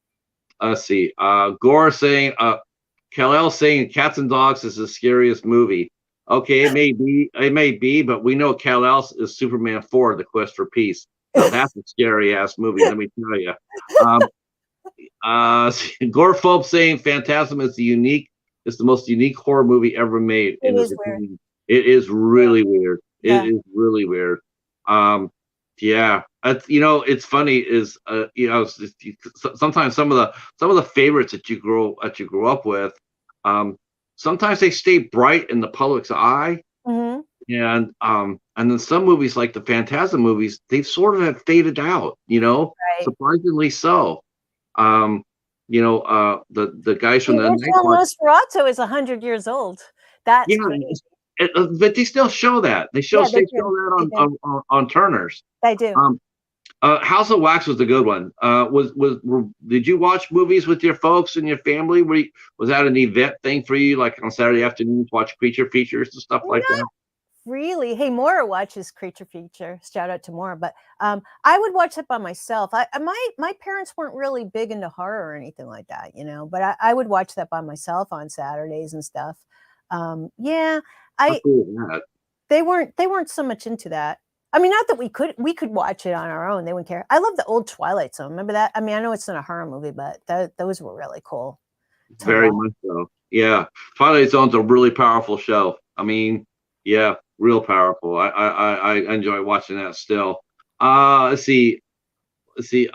Let's see. Gore saying, Kal-El saying Cats and Dogs is the scariest movie. Okay, it may be, but we know Kal-El is Superman 4, The Quest for Peace. Now that's a scary ass movie, let me tell you. Gorephobe saying Phantasm is the most unique horror movie ever made. It is weird. It is really weird. Yeah. It is really weird. Yeah, it's funny is sometimes some of the favorites that you grew up with, sometimes they stay bright in the public's eye, and then some movies like the Phantasm movies, they sort of have faded out, Right. surprisingly so. The guys from the original Nosferatu is 100 years old. That's crazy. But they still show that. They show that on Turner's. They do. House of Wax was the good one. Did you watch movies with your folks and your family? Was that an event thing for you, like on Saturday afternoons, watch creature features and stuff like that? Really? Hey, Maura watches creature feature. Shout out to Maura. But I would watch it by myself. My parents weren't really big into horror or anything like that, but I would watch that by myself on Saturdays and stuff. Yeah, they weren't so much into that. I mean, not that we could watch it on our own. They wouldn't care. I love the old Twilight Zone. Remember that? I mean, I know it's not a horror movie, but those were really cool. Very much so. Yeah, Twilight Zone's a really powerful show. I mean, yeah, real powerful. I enjoy watching that still. Let's see.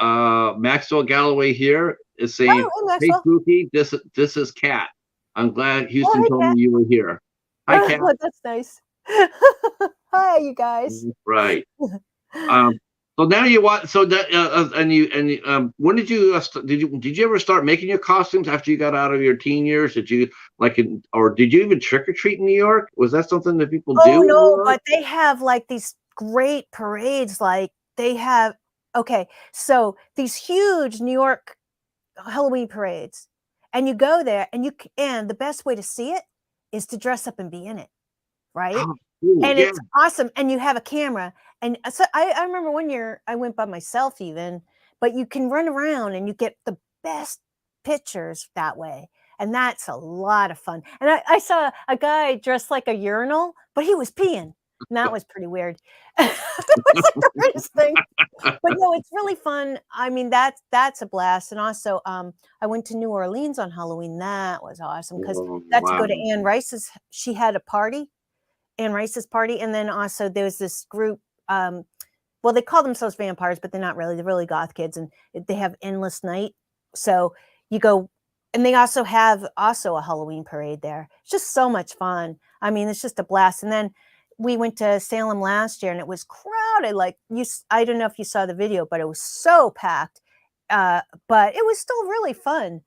Maxwell Galloway here is saying, "Hey, Spooky, this is Kat. I'm glad Houston told me you were here. Hi, Kat. Oh, that's nice. Hi, you guys. Right. So now you watch. So that when did you ever start making your costumes after you got out of your teen years? Did you or did you even trick or treat in New York? Was that something that people do? Oh no, but they have like these great parades. Like they have. Okay, so these huge New York Halloween parades, and you go there, and the best way to see it is to dress up and be in it, right? Oh, cool. And it's awesome, and you have a camera. And so I remember one year I went by myself even, but you can run around and you get the best pictures that way. And that's a lot of fun. And I saw a guy dressed like a urinal, but he was peeing. And that was pretty weird. It was like the weirdest thing. But no, it's really fun. I mean, that's a blast. And also, I went to New Orleans on Halloween. That was awesome because got to go to Anne Rice's. She had a party, Anne Rice's party, and then also there was this group. Well, they call themselves vampires, but they're not really. They're really goth kids, and they have Endless Night. So you go, and they also have a Halloween parade there. It's just so much fun. I mean, it's just a blast. And then we went to Salem last year, and it was crowded. Like I don't know if you saw the video, but it was so packed. But it was still really fun.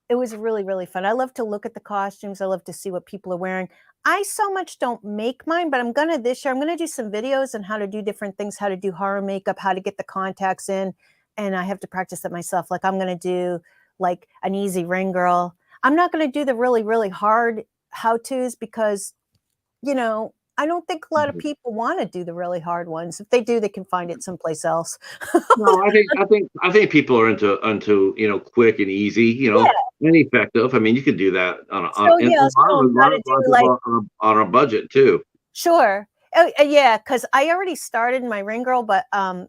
It was really, really fun. I love to look at the costumes. I love to see what people are wearing. I so much don't make mine, but this year I'm gonna do some videos on how to do different things, how to do horror makeup, how to get the contacts in, and I have to practice it myself. Like I'm gonna do like an easy ring girl. I'm not gonna do the really, really hard how-tos because you know, I don't think a lot of people want to do the really hard ones. If they do, they can find it someplace else. No, I think people are into quick and easy, Yeah. and effective. I mean, you could do that on So and yeah, a lot of so a how lot to of, do lot of like people on a budget too. sure. Oh, yeah, because I already started my ring girl, but I'm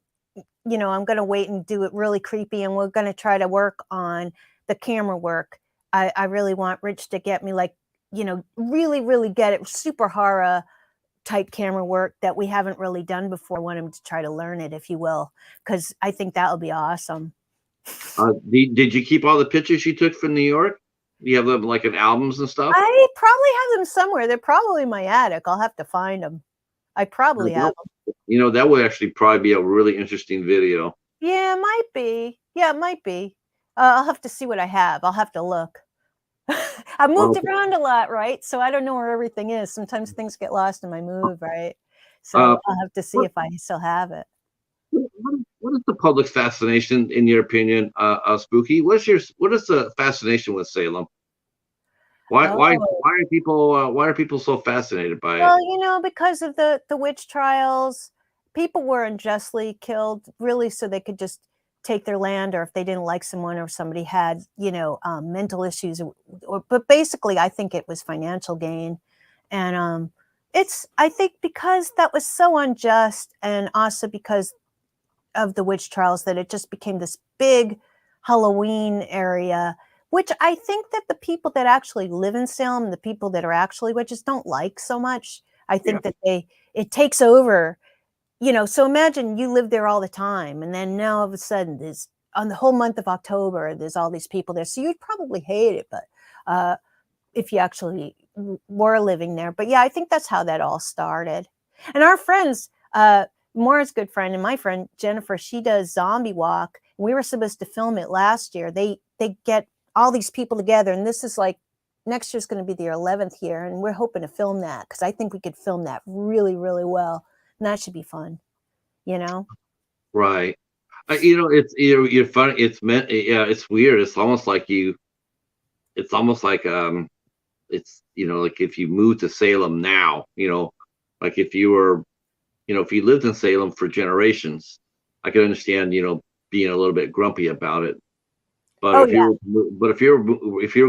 gonna wait and do it really creepy, and we're gonna try to work on the camera work. I really want Rich to get me like, really, really get it super horror type camera work that we haven't really done before. I want him to try to learn it, if you will, because I think that would be awesome. Did you keep all the pictures you took from New York? Do you have them like in albums and stuff? I probably have them somewhere. They're probably in my attic. I'll have to find them. I Uh, probably have That, them. that would actually probably be a really interesting video. Yeah, it might be. Yeah, it might be. I'll have to see what I have. I'll have to look. I moved Okay. around a lot, right? So I don't know where everything is. Sometimes things get lost in my move, right? Uh, So I'll have to see what, if I still have it. what is the public's fascination, in your opinion, Spooky? What is the fascination with Salem? Oh, Why are people so fascinated by it? well, because of the witch trials, people were unjustly killed, really, so they could just take their land, or if they didn't like someone, or somebody had, mental issues, but basically, I think it was financial gain, and I think because that was so unjust, and also because of the witch trials, that it just became this big Halloween area, which I think that the people that actually live in Salem, the people that are actually witches, don't like so much. I Yeah, think that it takes over, so imagine you live there all the time, and then now all of a sudden there's on the whole month of October, there's all these people there. So you'd probably hate it, but if you actually were living there. But yeah, I think that's how that all started. And our friends, Maura's good friend and my friend Jennifer, she does Zombie Walk. We were supposed to film it last year. They get all these people together, and this is like next year's going to be their 11th year, and we're hoping to film that because I think we could film that really, really well, and that should be fun, you know. right. It's you're funny. It's meant. Yeah, it's weird. It's almost like it's like if you moved to Salem now, like if you were, if you lived in Salem for generations, I could understand, being a little bit grumpy about it. But Oh if yeah, you were, but if you were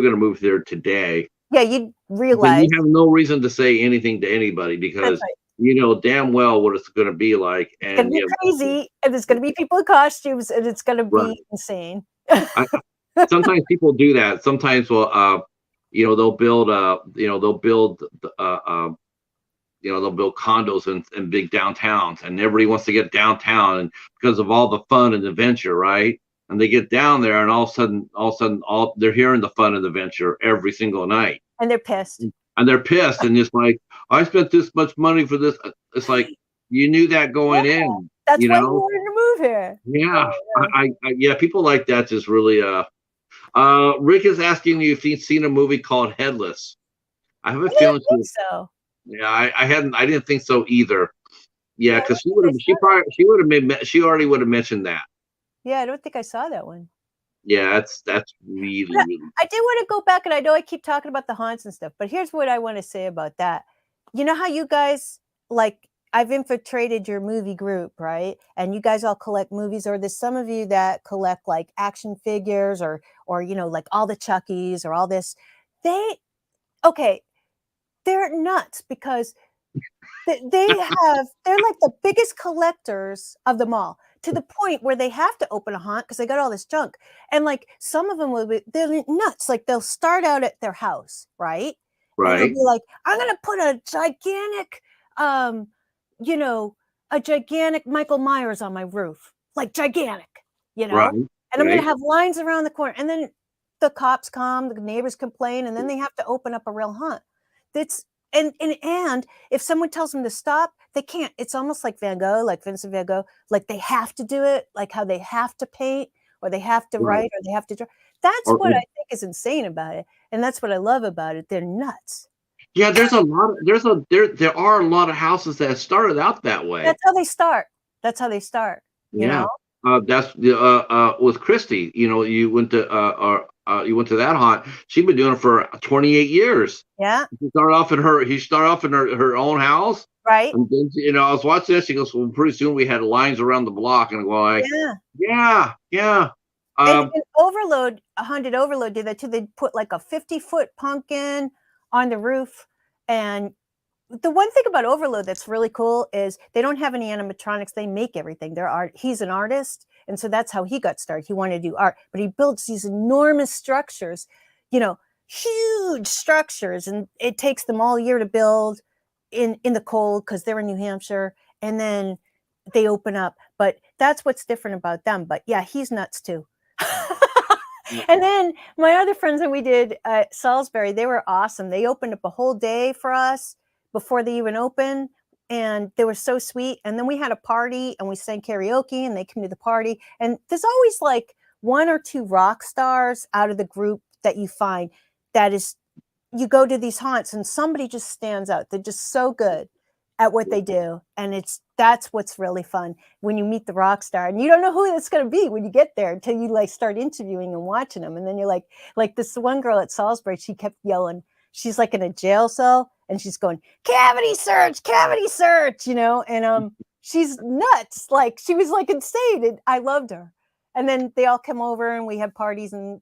going to move there today, yeah. You'd then realize you have no reason to say anything to anybody that's because right. you know damn well what it's going to be like, It's gonna and be crazy, and there's gonna be people in costumes, and it's gonna right. be insane. I, sometimes people do that. Sometimes, well, they'll build condos in big downtowns, and everybody wants to get downtown, and because of all the fun and adventure, right? And they get down there, and all they're hearing the fun and adventure every single night, And they're pissed. and they're pissed, and it's like, I spent this much money for this. It's like you knew that Yeah, going in, that's you why you know? wanted to move here. Yeah, Oh, yeah, people like that just really. Rick is asking you if he's seen a movie called Headless. I have a I didn't feeling think so. yeah, I didn't think so either. Yeah, Yeah, I because don't think I saw that. she would have made, she already would have mentioned that. Yeah, I don't think I saw that one. Yeah, that's really, But really I do wanna go back, and I know I keep talking about the haunts and stuff, but here's what I wanna say about that. You know how you guys like, I've infiltrated your movie group, right? And you guys all collect movies, or there's some of you that collect, like, action figures, or, like, all the Chuckies or all this. They okay, they're nuts because they're like the biggest collectors of them all, to the point where they have to open a haunt because they got all this junk. And like some of them will be they're nuts. Like they'll start out at their house, right? And they'll right, be like, I'm gonna put um, you know, a gigantic Michael Myers on my roof. Like gigantic, you right, know? And I'm gonna right. have lines around the corner. And then the cops come, the neighbors complain, and then they have to open up a real haunt. That's and if someone tells them to stop, they can't. It's almost like Van Gogh, like Vincent Van Gogh, like they have to do it, like how they have to paint or they have to Right. write or they have to draw. That's Or, what I think is insane about it. And that's what I love about it. They're nuts. yeah, there are a lot of houses that started out that way. That's how they start. That's how they start, you Yeah. know? That's the with Christie, you went to you went to that haunt. She'd been doing it for 28 years. Yeah. He started off in her own house. Right. And then, I was watching this. She goes, well, pretty soon we had lines around the block. And I go like, Yeah. yeah. And Overload, Haunted Overload did that too. They put like a 50-foot pumpkin on the roof. And the one thing about Overload that's really cool is they don't have any animatronics. They make everything. He's an artist. And so that's how he got started. He wanted to do art, but he builds these enormous structures, huge structures. And it takes them all year to build in the cold because they're in New Hampshire. And then they open up. But that's what's different about them. But yeah, he's nuts too. And then my other friends that we did at Salisbury, they were awesome. They opened up a whole day for us before they even opened, and they were so sweet. And then we had a party and we sang karaoke and they came to the party. And there's always like one or two rock stars out of the group that you find you go to these haunts and somebody just stands out. They're just so good at what they do. And that's what's really fun when you meet the rock star, and you don't know who it's going to be when you get there until you like start interviewing and watching them. And then you're like this one girl at Salisbury, she kept yelling. She's like in a jail cell and she's going, cavity search, and she's nuts. Like she was like insane. And I loved her. And then they all come over and we have parties and,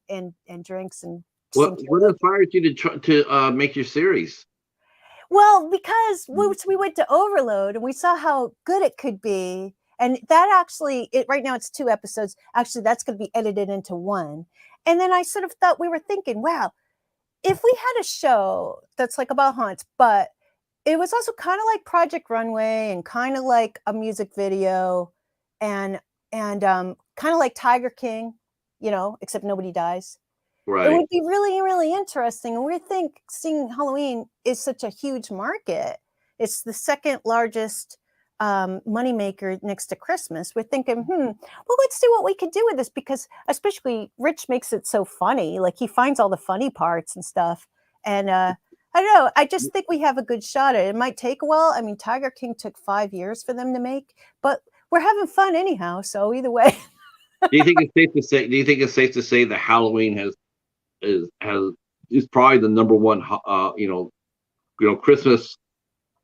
and drinks and. What inspired you to make your series? Well, because we went to Overload and we saw how good it could be. And that actually, right now it's 2 episodes. Actually, that's going to be edited into 1. And then I sort of thought, we were thinking, wow, if we had a show that's like about haunts, but it was also kind of like Project Runway and kind of like a music video and kind of like Tiger King, except nobody dies. Right. It would be really, really interesting. And we think seeing Halloween is such a huge market. It's the second largest moneymaker next to Christmas. We're thinking, well, let's see what we could do with this, because especially Rich makes it so funny. Like he finds all the funny parts and stuff. And I don't know. I just think we have a good shot at it. It might take a while. I mean, Tiger King took 5 years for them to make, but we're having fun anyhow. So either way. Do you think it's safe to say that Halloween is probably the number one, Christmas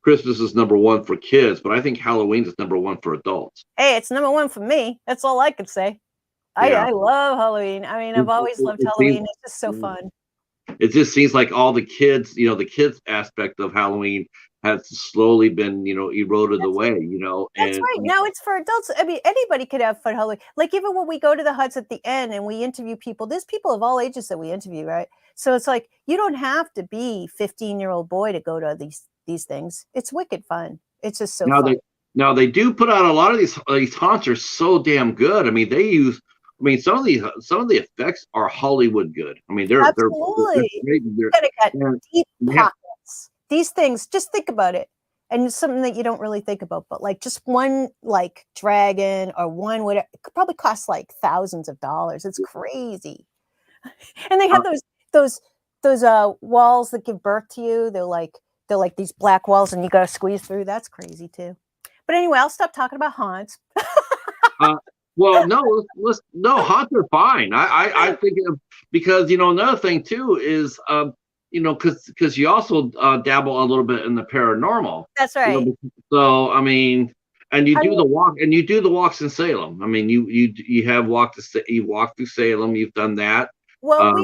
is number one for kids, but I think Halloween is number one for adults. Hey, it's number one for me. That's all I could say. I love Halloween. I mean, I've always loved Halloween. It's just so fun. It just seems like all the kids, the kids aspect of Halloween has slowly been, eroded away, That's right. Now it's for adults. I mean, anybody could have fun Halloween. Like even when we go to the huts at the end and we interview people, there's people of all ages that we interview, right? So it's like, you don't have to be 15-year-old boy to go to these things. It's wicked fun. It's just so fun. Now they do put out a lot of these haunts are so damn good. I mean, some of the effects are Hollywood good. I mean, they're absolutely. Got deep pockets. These things, just think about it. And it's something that you don't really think about, but like just one like dragon or one whatever, it could probably cost like thousands of dollars. It's crazy. And they have those walls that give birth to you. They're like these black walls and you gotta squeeze through. That's crazy too. But anyway, I'll stop talking about haunts. Well, no, haunts are fine. I think because another thing too is because you also dabble a little bit in the paranormal. That's right. So I mean, and you do the walks in Salem. I mean, you have walked through Salem. You've done that. Well,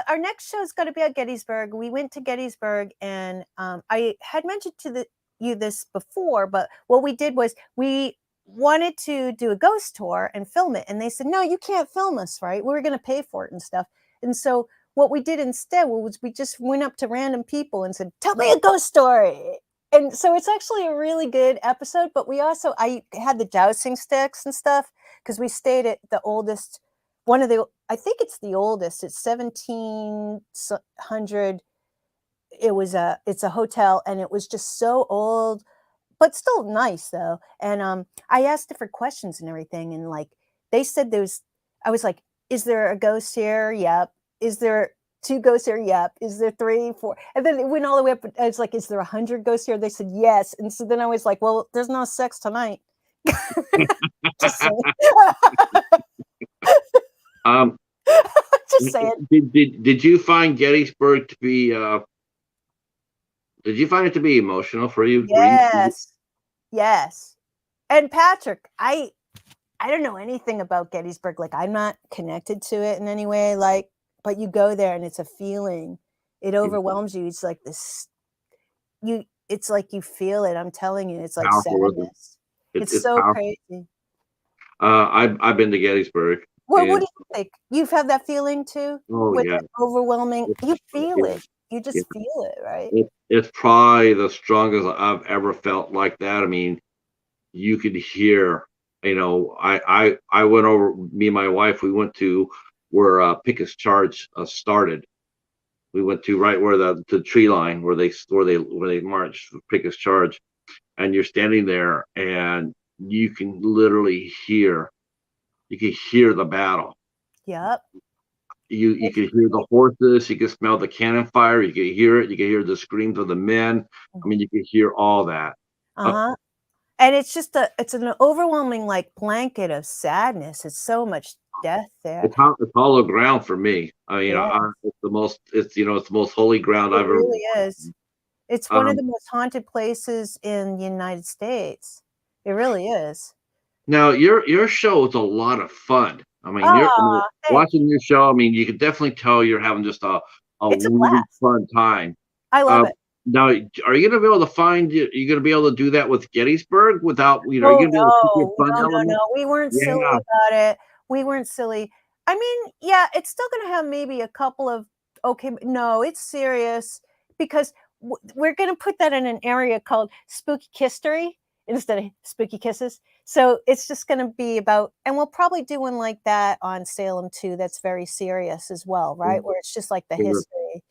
our next show is going to be at Gettysburg. We went to Gettysburg, and I had mentioned to you this before, but what we did was we wanted to do a ghost tour and film it, and they said, no, you can't film us, right? We were going to pay for it and stuff. And so what we did instead was we just went up to random people and said, tell me a ghost story. And so it's actually a really good episode, but I had the jousting sticks and stuff because we stayed at the oldest, I think it's the oldest, it's 1700. It's a hotel, and it was just so old, but still nice though. And I asked different questions and everything, and like they said I was like, is there a ghost here? Yep. Is there 2 ghosts here? Yep. Is there 3, 4? And then it went all the way up. I was like, is there 100 ghosts here? They said yes. And so then I was like, well, there's no sex tonight. Just just saying. Did you find Gettysburg to be did you find it to be emotional for you? Yes. Yes. And Patrick, I don't know anything about Gettysburg. Like, I'm not connected to it in any way. Like, but you go there and it's a feeling. It overwhelms you. It's like this. It's like you feel it. I'm telling you, it's like powerful, isn't it? sadness. It's It's so powerful. crazy. I've been to Gettysburg, What and do you think? You've had that feeling too, oh with yeah, it overwhelming. it's, You feel yeah, it. You yeah. just feel it, right? It's probably the strongest I've ever felt like that. I mean, you could hear. I went over. Me and my wife. We went to where Pickett's Charge started. We went to right where the tree line where they marched for Pickett's Charge, and you're standing there, and you can literally hear. You can hear the battle. Yep. You It's could hear the horses, you could smell the cannon fire, you could hear it, you could hear the screams of the men. I mean, you could hear all that. Uh, uh-huh. And it's just it's an overwhelming like blanket of sadness. It's so much death there. it's hollow ground for me. I mean, Yeah, it's the most holy ground it I've ever really walked. is. It's one of Um, the most haunted places in the United States. It really is. Now your show is a lot of fun. I mean, Ah, thank you. watching your show. I mean, you can definitely tell you're having just a It's a really blast. fun time. I love Uh, it. Now, are you gonna be able to find? Are you gonna be able to do that with Gettysburg without? Are you Oh, gonna be able to keep your no. fun No, no, no. element? We weren't silly Yeah. about it. We weren't silly. I mean, yeah, it's still gonna have maybe a couple of okay, no, it's serious because we're gonna put that in an area called spooky history instead of spooky kisses. So it's just gonna be about, and we'll probably do one like that on Salem too. That's very serious as well, right? Where it's just like the Sure. history.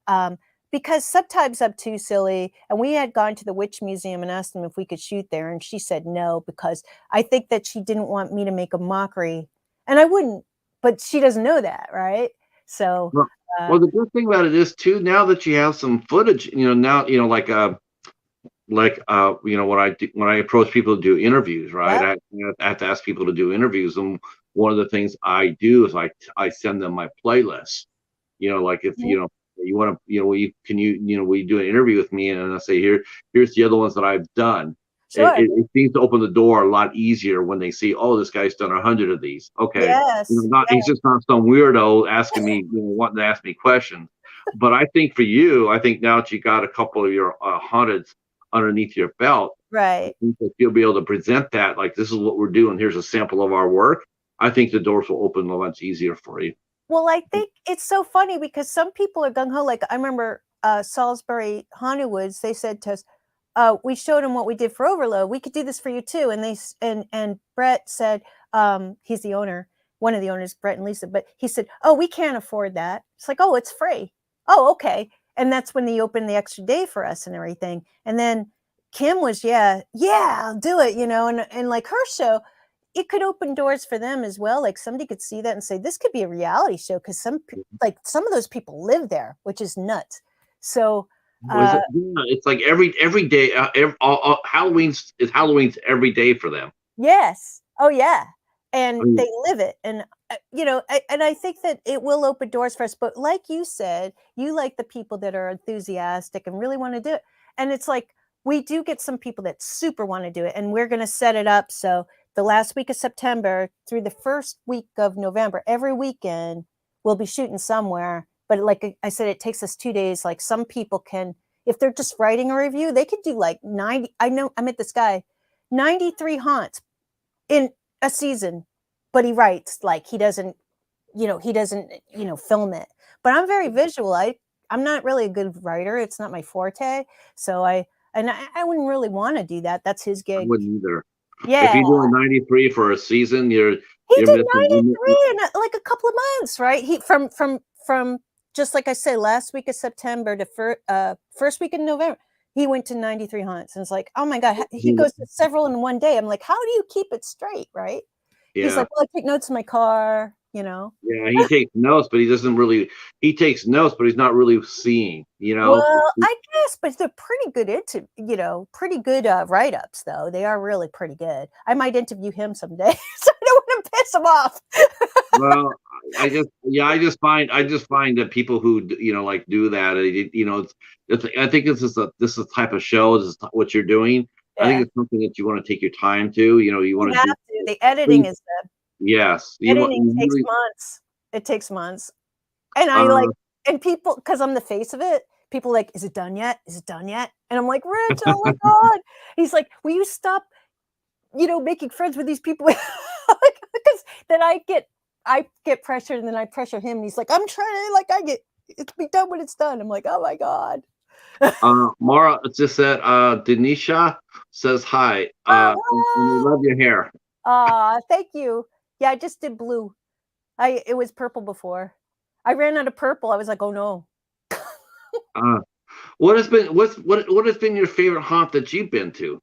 Um, because sometimes I'm too silly. And we had gone to the Witch Museum and asked them if we could shoot there, and she said no because I think that she didn't want me to make a mockery, and I wouldn't, but she doesn't know that, right? So, Well, uh, well, the good thing about it is too. Now that you have some footage, now when I approach people to do interviews, right? yep, I have to ask people to do interviews, and one of the things I do is I send them my playlist. Like if mhm, you want to, will you do an interview with me, and I say here's the other ones that I've done. It, sure, it, it seems to open the door a lot easier when they see, oh, this guy's done 100 of these. Okay, yes, not yeah, he's just not some weirdo asking me, wanting to ask me questions. But I think for you, I think now that you got a couple of your haunteds underneath your belt, I right. think that you'll be able to present that like this is what we're doing. Here's a sample of our work. I think the doors will open much easier for you. Well, I think it's so funny because some people are gung ho. Like I remember Salisbury Haunted Woods, they said to us, we showed them what we did for Overload. We could do this for you too. And and Brett said, he's the owner, one of the owners, Brett and Lisa, but he said, oh, we can't afford that. It's like, oh, it's free. Oh, okay. And that's when they opened the extra day for us and everything. And then Kim was, yeah, I'll do it, and like her show, it could open doors for them as well. Like somebody could see that and say, this could be a reality show because like some of those people live there, which is nuts. So, Was uh, it? Yeah, it's like every day. Halloween's every day for them. yes. Oh, yeah. I And mean, they live it. And, and I think that it will open doors for us. But like you said, you like the people that are enthusiastic and really want to do it. And it's like, we do get some people that super want to do it. And we're going to set it up. So the last week of September through the first week of November, every weekend, we'll be shooting somewhere. But like I said, it takes us 2 days. Like some people can, if they're just writing a review, they could do like 90. I know I met this guy, 93 haunts in a season, but he writes like he doesn't film it. But I'm very visual. I'm not really a good writer. It's not my forte. So I wouldn't really want to do that. That's his I gig. wouldn't either. If Yeah. you're doing 93 for a season, He you're did missing. 93 in like a couple of months, right? He from just like I said, last week of September to first week in November, he went to 93 haunts. And it's like, oh my God, he goes to several in one day. I'm like, how do you keep it straight, right? He's Yeah, like, well, I take notes in my car. you know? Yeah, he takes notes, but he doesn't really. He takes notes, but he's not really seeing. Well, I guess, but they're pretty good pretty good, write-ups, though. They are really pretty good. I might interview him someday, so I don't wanna piss him off. Well, I just find that people who like do that, I think this is the type of show. This is what you're doing. I think Yeah, it's something that you want to take your time to. You you want to have do. to. The editing is the Yes, editing you takes really. months. It takes months. And I like Uh, and people, because 'cause I'm the face of it, people like, "Is it done yet? Is it done yet?" And I'm like, "Rich, oh my god." He's like, "Will you stop, making friends with these people?" Like, because then I get pressured, and then I pressure him, and he's like, "I'm trying to, like, I get it to be done when it's done." I'm like, "Oh my god." Mara just said. Denisha says hi. And we Oh, love your hair. thank you. Yeah, I just did blue. It was purple before. I ran out of purple. I was like, "Oh, no." Uh, what has been your favorite haunt that you've been to?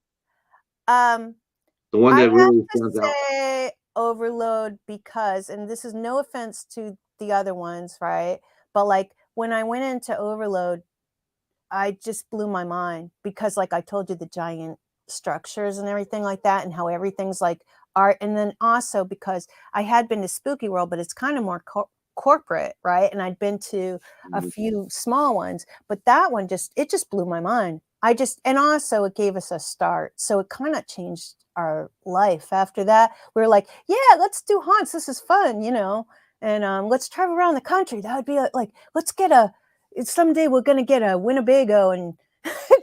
Um The one I that have really to stands out. say Overload because, and this is no offense to the other ones, right? But like when I went into Overload, I just blew my mind because, like I told you, the giant structures and everything like that, and how everything's like art. And then also because I had been to Spooky World, but it's kind of more corporate, right? And I'd been to a Mhm. few small ones, but that one just blew my mind. And also it gave us a start. So it kind of changed our life after that. We were like, yeah, let's do haunts. This is fun. And let's travel around the country. That would be like, let's get a someday we're gonna get a Winnebago and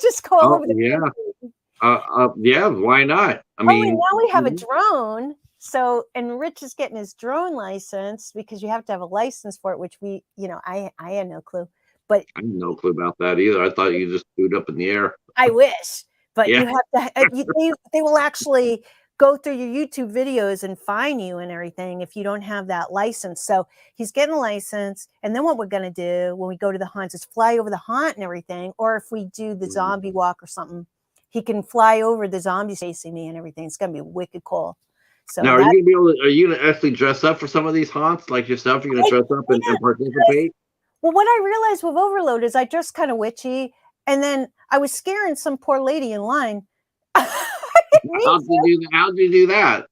just go all Oh over the yeah, country. yeah. Why not? I Oh, and mean, now we have a drone. So, and Rich is getting his drone license because you have to have a license for it, which I had no clue. But I had no clue about that either. I thought you just threw it up in the air. I wish. But Yeah. you have to they will actually go through your YouTube videos and fine you and everything if you don't have that license. So, he's getting a license, and then what we're gonna do when we go to the haunts is fly over the haunt and everything, or if we do the Mhm. zombie walk or something, he can fly over the zombies chasing me and everything. It's gonna be wicked cool. So Now, are that you gonna be able to? Are you gonna actually dress up for some of these haunts, like yourself? You're gonna I dress up can't and because participate? well, what I realized with Overload is I dressed kinda witchy, and then I was scaring some poor lady in line. I didn't mean to. How'd you do that?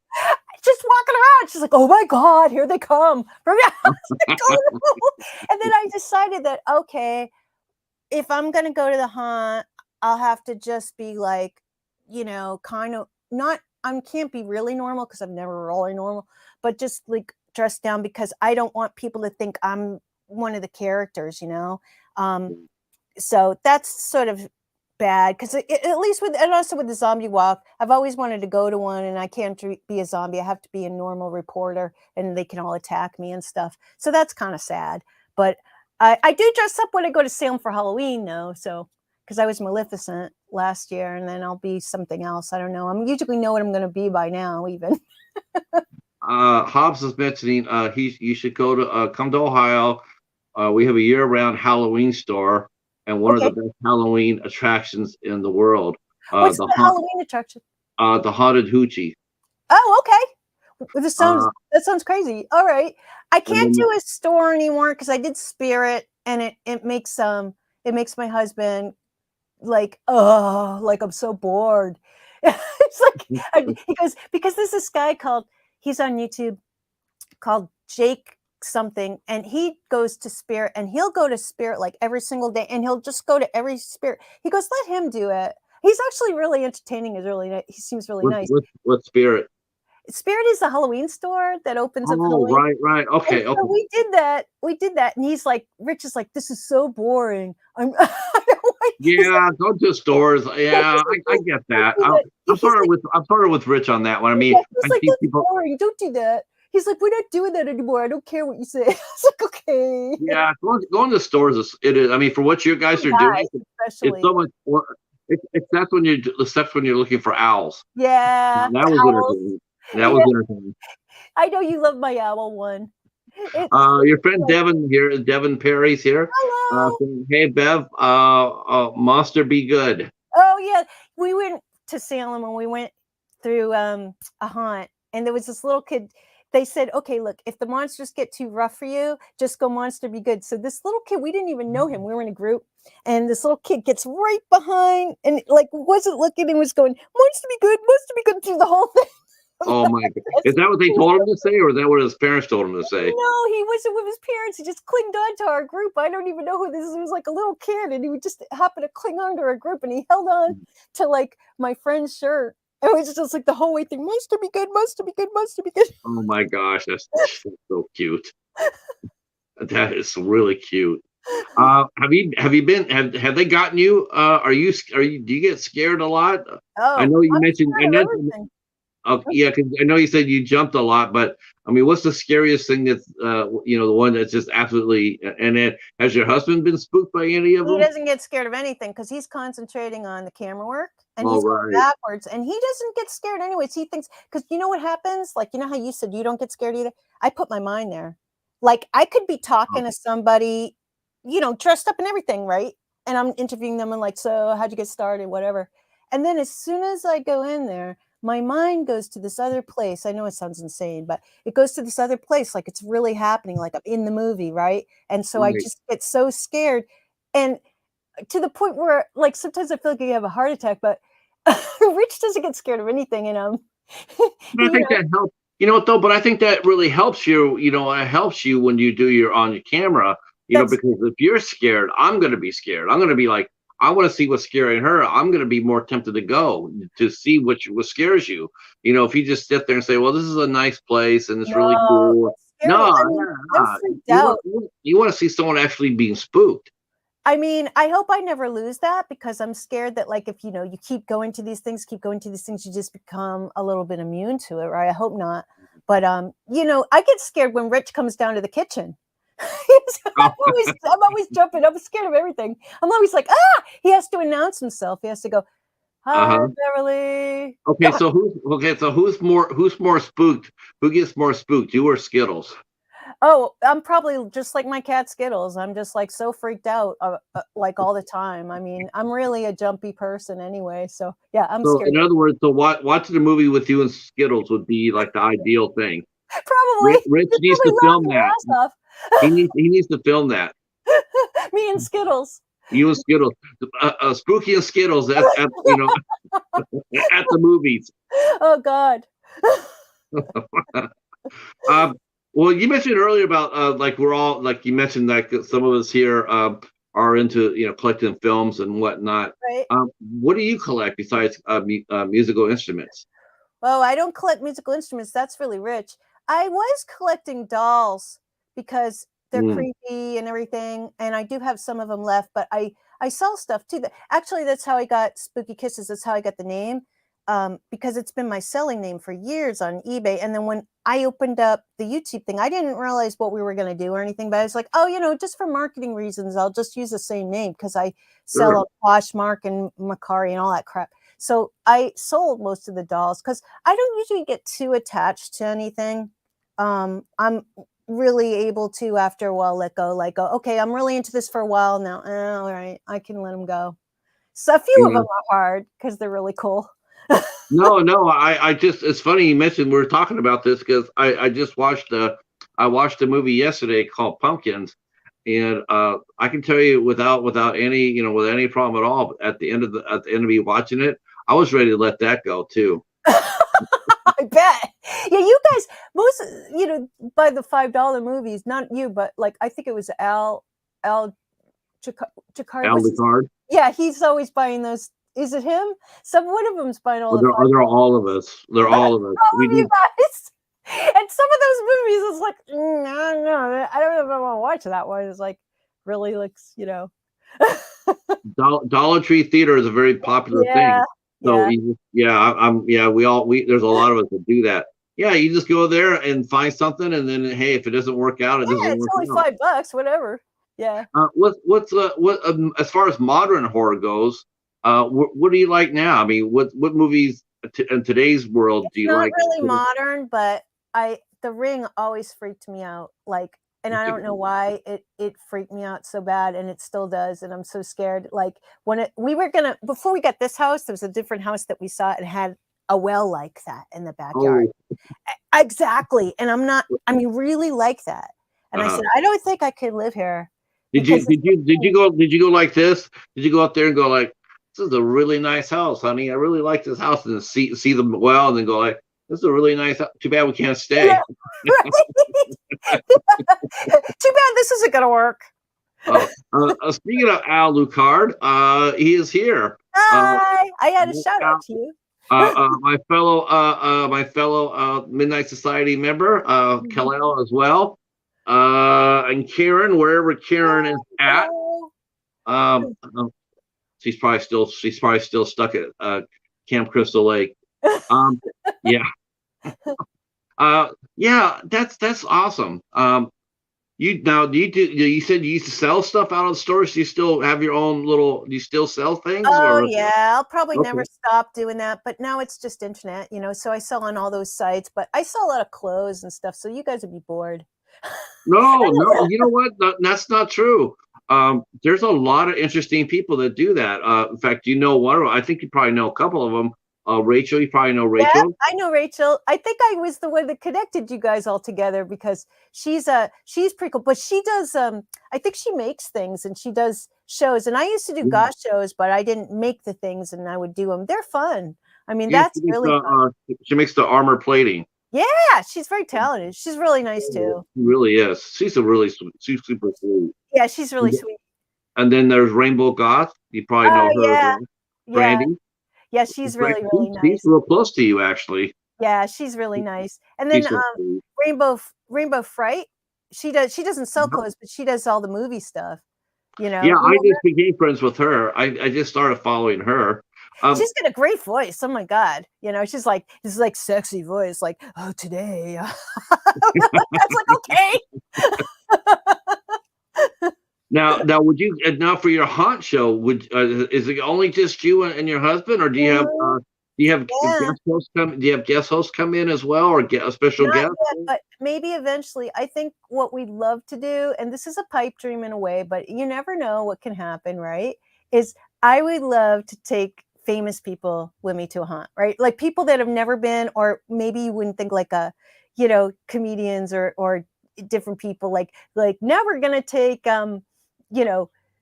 Just walking around. She's like, "Oh my god, here they come." From like, "Oh no." And then I decided that, okay, if I'm gonna go to the haunt, I'll have to just be like, kind of not I can't be really normal because I'm never really normal, but just like dressed down because I don't want people to think I'm one of the characters. Um, so that's sort of bad because at least and also with the zombie walk, I've always wanted to go to one, and I can't be a zombie. I have to be a normal reporter, and they can all attack me and stuff. So that's kind of sad. But I do dress up when I go to Salem for Halloween, though. So because I was Maleficent last year, and then I'll be something else. I don't know. I'm usually know what I'm going to be by now, even. Hobbs is mentioning you should come to Ohio. We have a year-round Halloween store and one of the Okay, best Halloween attractions in the world. what's the Halloween attraction? The haunted hoochie. Oh, okay. Well, Uh, that sounds crazy. All right. I and can't then do a store anymore because I did Spirit, and it makes my husband like, "Oh, like, I'm so bored." It's like he goes because there's this guy he's on YouTube called Jake something, and he goes to Spirit, and he'll go to Spirit, like, every single day, and he'll just go to every Spirit. He goes, "Let him do it." He's actually really entertaining, he's really he seems really nice. what spirit? Spirit is a Halloween store that opens up Oh, Halloween. right. And Okay, so okay. we did that, and he's like Rich is like, "This is so boring." I don't like he's like Yeah, don't do stores. yeah, Yeah, he's like, I "Don't get don't that. do that." Yeah, I'm sort of with Rich on that one. I mean, yeah, I he's like, see "That's people. boring, don't do that." He's like, "We're not doing that anymore, I don't care what you say." I was like, "Okay." Yeah, going to stores is it is. I mean, for what you guys For are doing, guys, it's especially. so much more. It's that's when you're looking for owls. Yeah, That was owls. entertaining. That was Yeah, entertaining. I know you love my owl one. It's Your friend like, Devin here, Devin Perry's here. "Hello." Saying, hey Bev, Monster be good. Oh, yeah. We went to Salem and we went through, a haunt, and there was this little kid. they said, okay, look, if the monsters get too rough for you, just go monster be good. So this little kid, we didn't even know him. We were in a group, and this little kid gets right behind and like wasn't looking and was going, monster be good through the whole thing. Oh my god. Is that what they told him to say, or is that what his parents told him to say? No, he wasn't with his parents. He just clinged on to our group. I don't even know who this is. He was like a little kid, and he would just happen to cling on to our group, and he held on to like my friend's shirt. It was just like the whole way thing. Monster be good, monster be good, monster be good. Oh my gosh, that's so cute. That is really cute. Have they gotten you? Do you get scared a lot? I Oh, know you I'm mentioned. I scared of know. everything. Yeah, because I know you said you jumped a lot, but I mean, what's the scariest thing that's the one that's just absolutely? And then, has your husband been spooked by any of He them? doesn't get scared of anything because he's concentrating on the camera work and All he's going right. backwards and he doesn't get scared anyways. He thinks because you know what happens? Like, you know how you said you don't get scared either? I put my mind there. Like, I could be Oh, talking to somebody, dressed up and everything, right? And I'm interviewing them and like, so how'd you get started? Whatever. And then as soon as I go in there, my mind goes to this other place. I know it sounds insane, but it goes to this other place, like it's really happening, like I'm in the movie, right? And so I right. just get so scared. And to the point where, like, sometimes I feel like you have a heart attack, but Rich doesn't get scared of anything, and But I you think know, that helps. You know what though? But I think that really helps you. It helps you when you do your on your camera. that's Because if you're scared, I'm going to be scared. I'm going to be like, I want to see what's scaring her. I'm going to be more tempted to go to see what scares you. If you just sit there and say, "Well, this is a nice place and it's really no, cool," it's scary. no, I no, mean, I'm no. freaked You want out. you want to see someone actually being spooked. I mean, I hope I never lose that because I'm scared that, like, if you keep going to these things, keep going to these things, you just become a little bit immune to it, right? I hope not. But I get scared when Rich comes down to the kitchen. I'm always jumping. I'm scared of everything. I'm always like, ah, he has to announce himself. He has to go, Uh hi, huh. Beverly. So who's more spooked? Who gets more spooked? You or Skittles? Oh, I'm probably just like my cat Skittles. I'm just like so freaked out, like all the time. I mean, I'm really a jumpy person anyway. So yeah, I'm So scared. in other words, watching a movie with you and Skittles would be like the ideal thing. Probably. Rich You'd needs probably to laugh film your that. ass off. He needs to film that. Me and Skittles. You and Skittles, Spooky and Skittles at the movies. Oh God. Um, well, you mentioned earlier about like we're all like you mentioned like some of us here are into collecting films and whatnot. Right. What do you collect besides musical instruments? Oh, I don't collect musical instruments. That's really rich. I was collecting dolls because they're Mm, creepy and everything, and I do have some of them left. But I sell stuff too. Actually, that's how I got Spooky Kisses. That's how I got the name, because it's been my selling name for years on eBay. And then when I opened up the YouTube thing, I didn't realize what we were going to do or anything. But I was like, oh, just for marketing reasons, I'll just use the same name because I sell sure. on Poshmark and Macari and all that crap. So I sold most of the dolls because I don't usually get too attached to anything. I'm really able to, after a while, let go. Like, go, okay, I'm really into this for a while now. All right, I can let them go. So a few of Yeah. them are hard because they're really cool. No, no. I just it's funny you mentioned we are talking about this because I just watched a movie yesterday called Pumpkins, and I can tell you without any with any problem at all. At the end of me watching it, I was ready to let that go too. I bet. Yeah, you guys, most, by the $5 movies, not you, but like, I think it was Al Jakar Al was his, Card. yeah, he's always buying those. Is it him? One of them's buying all Well, the they're $5. all of us. They're all of us. All We of you do. guys. And some of those movies is like, I don't know. I don't know if I want to watch that one. It's like really looks. Dollar Tree Theater is a very popular Yeah, thing. So yeah. yeah, yeah, we there's a lot of us that do that. Yeah, you just go there and find something, and then hey, if it doesn't work out, it Yeah, doesn't it's work only out. $5, whatever. Yeah. What as far as modern horror goes, what do you like now? I mean, what movies in today's world do It's you not like? really modern, but The Ring always freaked me out, like, and I don't know why it freaked me out so bad, and it still does, and I'm so scared. Like, when we were gonna before we got this house, there was a different house that we saw and had a well like that in the backyard. Oh, Exactly. And I mean, really like that. And I uh-huh. said, I don't think I could live here Did because you did you go like this? Did you go out there and go like, this is a really nice house, honey. I really like this house, and then see them well, and then go like, this is a really nice house. Too bad we can't yeah, stay. right. Too bad this isn't going to work. Speaking of Al Lucard, he is here. Hi. I had a shout out to you. My fellow Midnight Society member, Kalel as well, and Karen, wherever Karen is at. Hello. She's probably still stuck at Camp Crystal Lake. Um, yeah, yeah, that's awesome. You said you used to sell stuff out of the stores. Do you still have your own little? Do you still sell things? Oh, Or yeah. I'll probably okay. never stop doing that. But now it's just internet, so I sell on all those sites. But I sell a lot of clothes and stuff. So you guys would be bored. No, you know what? That's not true. There's a lot of interesting people that do that. In fact, one of them, I think you probably know a couple of them. Rachel, you probably know Yeah, Rachel. I know Rachel. I think I was the one that connected you guys all together because she's pretty cool. But she does I think she makes things and she does shows. And I used to do gosh shows, but I didn't make the things and I would do them. They're fun. I mean, Yeah, that's really fun. she makes the armor plating. Yeah, she's very talented. She's really nice too. She really is. She's a really sweet. She's super sweet. Yeah, she's really sweet. And then there's Rainbow Goth. You probably know her as well. Yeah. Brandy. Yeah, she's really She's nice. real close to you, actually. Yeah, she's really nice. And then So Rainbow Fright, she doesn't sell clothes, but she does all the movie stuff. Yeah, I just became friends with her. I just started following her. She's got a great voice. Oh my God. She's like, this is like sexy voice, like, oh, today. I was like, okay. Now, would you now for your haunt show? Is it only just you and your husband, or do you have guest hosts come? Do you have guest hosts come in as well, or get a special guest? Yet, but maybe eventually. I think what we'd love to do, and this is a pipe dream in a way, but you never know what can happen, right? Is I would love to take famous people with me to a haunt, right? Like people that have never been, or maybe you wouldn't think like comedians or different people like now we're gonna take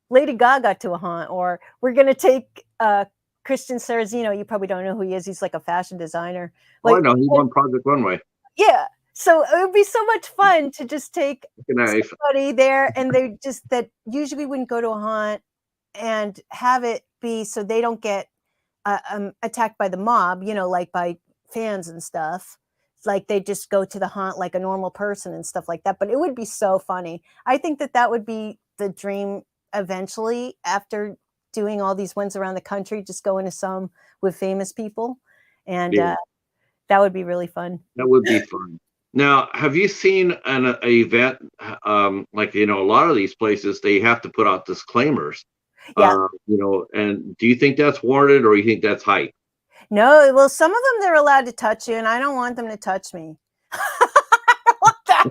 Lady Gaga to a haunt, or we're gonna take Christian Sarrazino. You probably don't know who he is. He's like a fashion designer. I know he won Project Runway. Yeah. So it would be so much fun to just take somebody there, and they just that usually wouldn't go to a haunt, and have it be so they don't get attacked by the mob, like by fans and stuff. Like they just go to the haunt like a normal person and stuff like that. But it would be so funny. I think that would be the dream eventually, after doing all these ones around the country, just going to some with famous people. And that would be really fun. That would be fun. Now, have you seen an event like a lot of these places, they have to put out disclaimers? Yeah. And do you think that's warranted, or you think that's hype? No, well, some of them they're allowed to touch you, and I don't want them to touch me. I don't want that.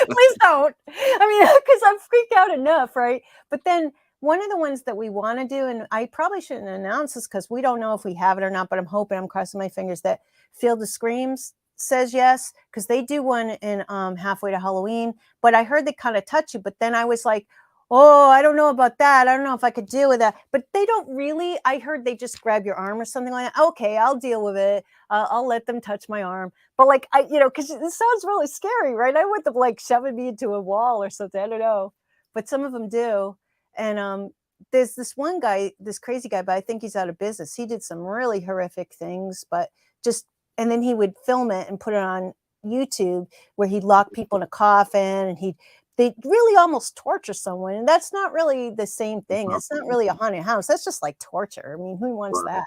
Please don't. I mean, because I'm freaked out enough, right? But then one of the ones that we want to do, and I probably shouldn't announce this because we don't know if we have it or not, but I'm crossing my fingers that Field of Screams says yes, because they do one in halfway to Halloween. But I heard they kind of touch you, but then I was like, oh, I don't know about that. I don't know if I could deal with that. But they don't really. I heard they just grab your arm or something like that. Okay, I'll deal with it. I'll let them touch my arm. But because it sounds really scary, right? I want them shoving me into a wall or something. I don't know. But some of them do. And there's this one guy, this crazy guy, but I think he's out of business. He did some really horrific things, and then he would film it and put it on YouTube, where he'd lock people in a coffin, and they really almost torture someone. And that's not really the same thing. That's not really a haunted house. That's just like torture. I mean, who wants that?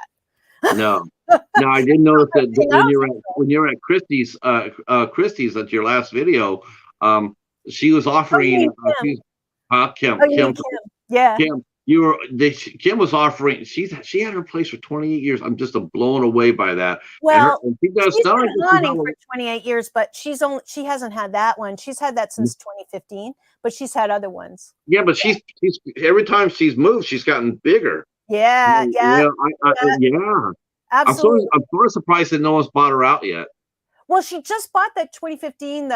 No, I didn't notice that when you're at Christie's at your last video, she was offering Kim. Yeah. Kim, Kim was offering. She had her place for 28 years. I'm just blown away by that. Well, and she does she's been selling haunting for 28 years, but she hasn't had that one. She's had that since 2015, but she's had other ones. Yeah, but she's every time she's moved, she's gotten bigger. Yeah. Yeah. Absolutely. I'm sort of surprised that no one's bought her out yet. Well, she just bought that 2015,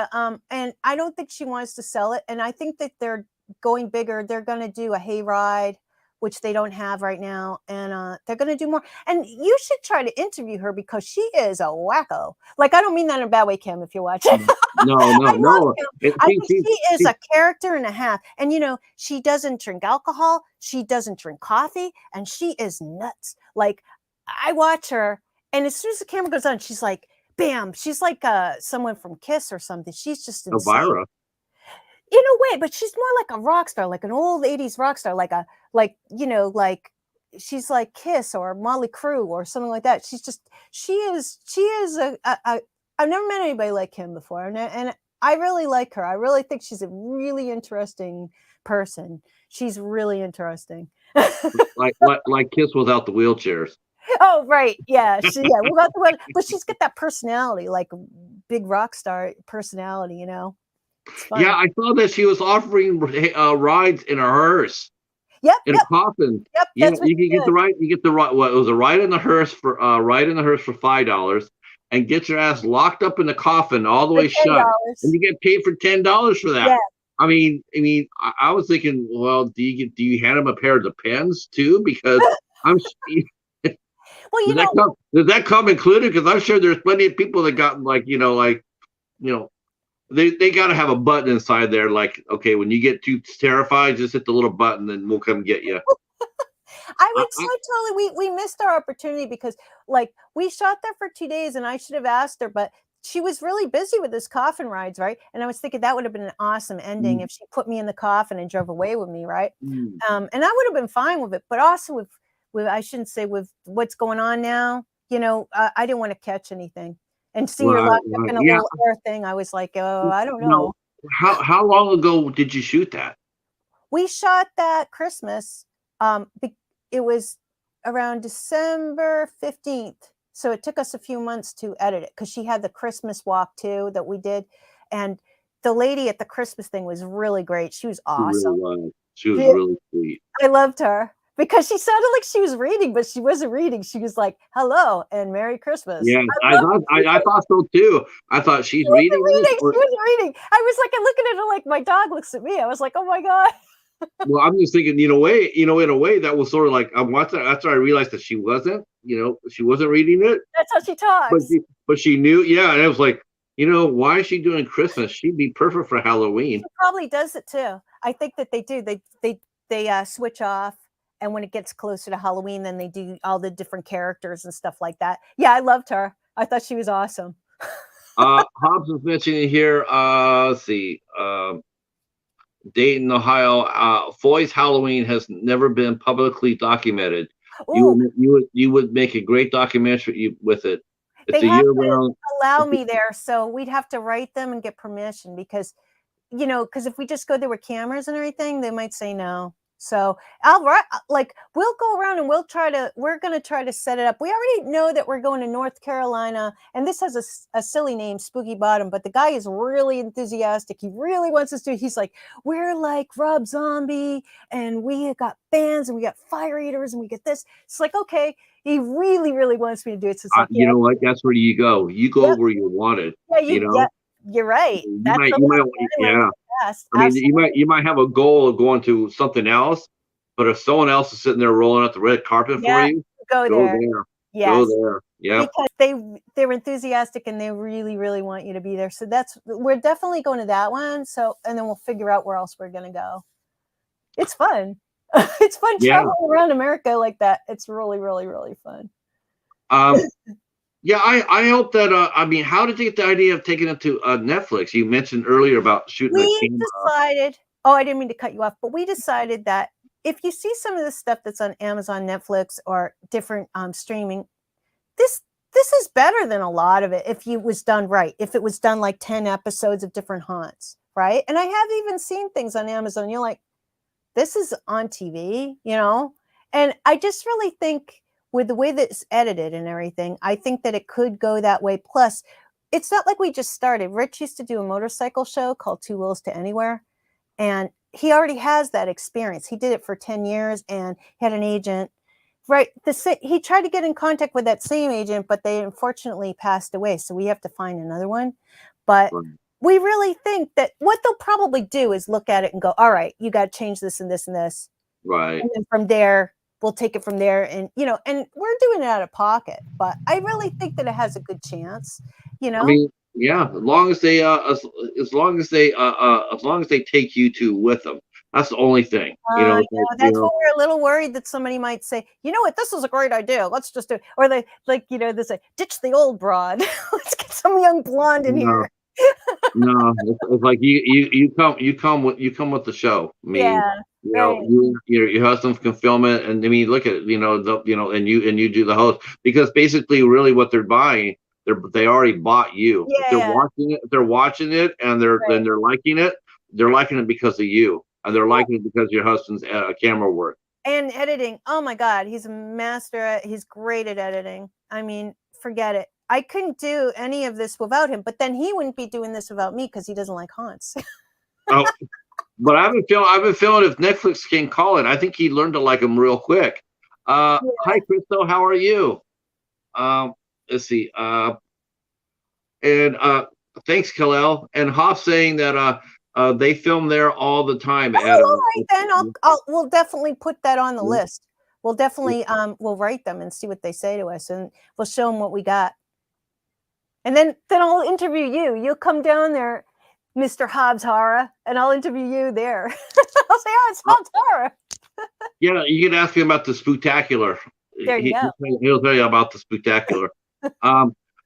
and I don't think she wants to sell it. And I think that they're going bigger. They're going to do a hayride, which they don't have right now, and they're going to do more. And you should try to interview her because she is a wacko. Like, I don't mean that in a bad way, Kim. If you're watching, No, I no, love no. Kim. It, I she, think she, she is she, a character and a half. And she doesn't drink alcohol. She doesn't drink coffee, and she is nuts. Like, I watch her, and as soon as the camera goes on, she's like, bam, she's like someone from Kiss or something. She's just insane Elvira. in a way, but she's more like a rock star, like an old 80s rock star, like she's like Kiss or Molly Crew or something like that. She is I've never met anybody like him before, and I really like her. I really think she's a really interesting person. She's really interesting. Like Kiss without the wheelchairs. Oh, right. Yeah. We got the one, but she's got that personality, like big rock star personality, It's fun. Yeah, I saw that she was offering rides in a hearse, Yep, in a yep, coffin. yep. Yeah, That's what you she can get did. the ride. You get the ride. Well, it was a ride in the hearse for $5, and get your ass locked up in the coffin all the For way shut, and $10. you get paid for $10 for that. Yeah. I was thinking, well, do you hand him a pair of Depends too? Because I'm Well, does that come included? Because I'm sure there's plenty of people that got they got to have a button inside there. Like, okay, when you get too terrified, just hit the little button, and we'll come get you. I I, would so totally we missed our opportunity because like we shot there for 2 days and I should have asked her, but she was really busy with this coffin rides, right? And I was thinking that would have been an awesome ending mm, if she put me in the coffin and drove away with me, right? mm. And I would have been fine with it, but also with I shouldn't say with what's going on now, I didn't want to catch anything. And seeing her Right, locked up right. in a Yeah. little air thing, I was like, oh, I don't Now, know. how long ago did you shoot that? We shot that Christmas. It was around December 15th. So it took us a few months to edit it because she had the Christmas walk too that we did. And the lady at the Christmas thing was really great. She was She really awesome. was. She was Yeah, really sweet. I loved her because she sounded like she was reading, but she wasn't reading. She was like, hello and Merry Christmas. Yeah, I loved it. I thought so too. I thought she's She wasn't reading this, reading. or She wasn't reading. I was like, looking at her like my dog looks at me. I was like, oh my God. well, I'm just thinking, in a way that was sort of like I'm watching after I realized that she wasn't reading it, That's how she but talks. she knew, yeah, and I was like, why is she doing Christmas? She'd be perfect for Halloween. She probably does it too. I think that they do. They switch off, and when it gets closer to Halloween, then they do all the different characters and stuff like that. Yeah, I loved her. I thought she was awesome. Hobbs was mentioning here. Let's see. Dayton, Ohio. Foy's Halloween has never been publicly documented. Oh, You would make a great documentary with it. It's they a have year to round. allow me there, so we'd have to write them and get permission because because if we just go there with cameras and everything, they might say no. So we'll go around and we're going to try to set it up. We already know that we're going to North Carolina, and this has a silly name, Spooky Bottom, but the guy is really enthusiastic. He really wants us to, he's like, we're like Rob Zombie, and we got bands, and we got fire eaters, and we get this. It's like, okay, he really, really wants me to do it. So it's like, You yeah, know what? That's where you go. You go yep, where you're wanted. yeah, you're right. That's the You might, lesson I learned yeah. in the past. I mean, Absolutely. you might have a goal of going to something else, but if someone else is sitting there rolling out the red carpet for Yeah, you, go go there. there. Go Yes, there. Yeah. because they're enthusiastic and they really, really want you to be there. So we're definitely going to that one. So, and then we'll figure out where else we're going to go. It's fun. It's fun Yeah. traveling around America like that. It's really, really, really fun. Um, yeah, I hope that, how did you get the idea of taking it to Netflix? You mentioned earlier about shooting a We camera. decided, oh, I didn't mean to cut you off, but we decided that if you see some of the stuff that's on Amazon, Netflix, or different streaming, this is better than a lot of it if it was done right. If it was done like 10 episodes of different haunts, right? And I have even seen things on Amazon. You're like, this is on TV, And I just really think with the way that it's edited and everything, I think that it could go that way. Plus, it's not like we just started. Rich used to do a motorcycle show called Two Wheels to Anywhere, and he already has that experience. He did it for 10 years and he had an agent. Right. He tried to get in contact with that same agent, but they unfortunately passed away. So we have to find another one. But Right. we really think that what they'll probably do is look at it and go, all right, you got to change this and this and this. Right. And then from there, we'll take it from there. And, and we're doing it out of pocket. But I really think that it has a good chance, you I know? mean, yeah, as long as they as long as they take you two with them. That's the only thing. I It's like, know. That's what we're a little worried that somebody might say, you know what, this is a great idea. Let's just do it. Or they like, they say, ditch the old broad. Let's get some young blonde in no, here. no, it's like you come with the show. I mean, Yeah, right. your husband can film it, and I mean, look at it, and you do the host, because basically, really, what they're buying, they already bought you. If they're Yeah, watching it, and right. they're liking it because of you, and they're Well, liking it because of your husband's camera work. and editing. Oh my God, he's a master he's great at editing. I mean, forget it. I couldn't do any of this without him, but then he wouldn't be doing this without me because he doesn't like haunts. Oh, but I've been feeling if Netflix can call it, I think he learned to like him real quick. Yeah. Hi, Crystal, how are you? Let's see. And thanks, Kalel. And Hoff saying that they film there all the time, Oh, all Adam. right then. We'll definitely put that on the list. We'll definitely we'll write them and see what they say to us, and we'll show them what we got. And then I'll interview you. You'll come down there, Mr. Hobbs Hara, and I'll interview you there. I'll say, oh, it's Hobbs Hara. Yeah, you can ask him about the spectacular. There you go. He'll tell you about the spectacular.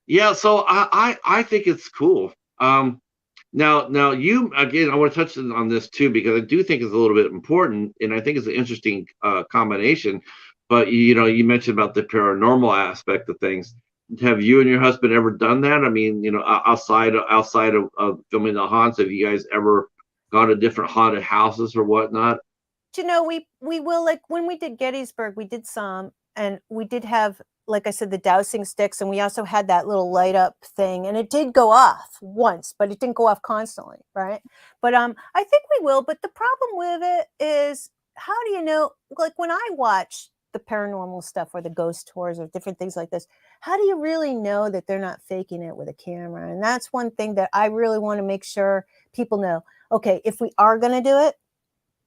Yeah, so I think it's cool. Now you again, I want to touch on this too, because I do think it's a little bit important, and I think it's an interesting combination. But you mentioned about the paranormal aspect of things. Have you and your husband ever done that? I mean, outside of filming the haunts, have you guys ever gone to different haunted houses or whatnot? We will, like when we did Gettysburg, we did some, and we did have, like I said, the dowsing sticks, and we also had that little light up thing, and it did go off once, but it didn't go off constantly, right? But I think we will. But the problem with it is, how do you know? Like when I watch the paranormal stuff or the ghost tours or different things like this, how do you really know that they're not faking it with a camera? And that's one thing that I really want to make sure people know. Okay, if we are going to do it,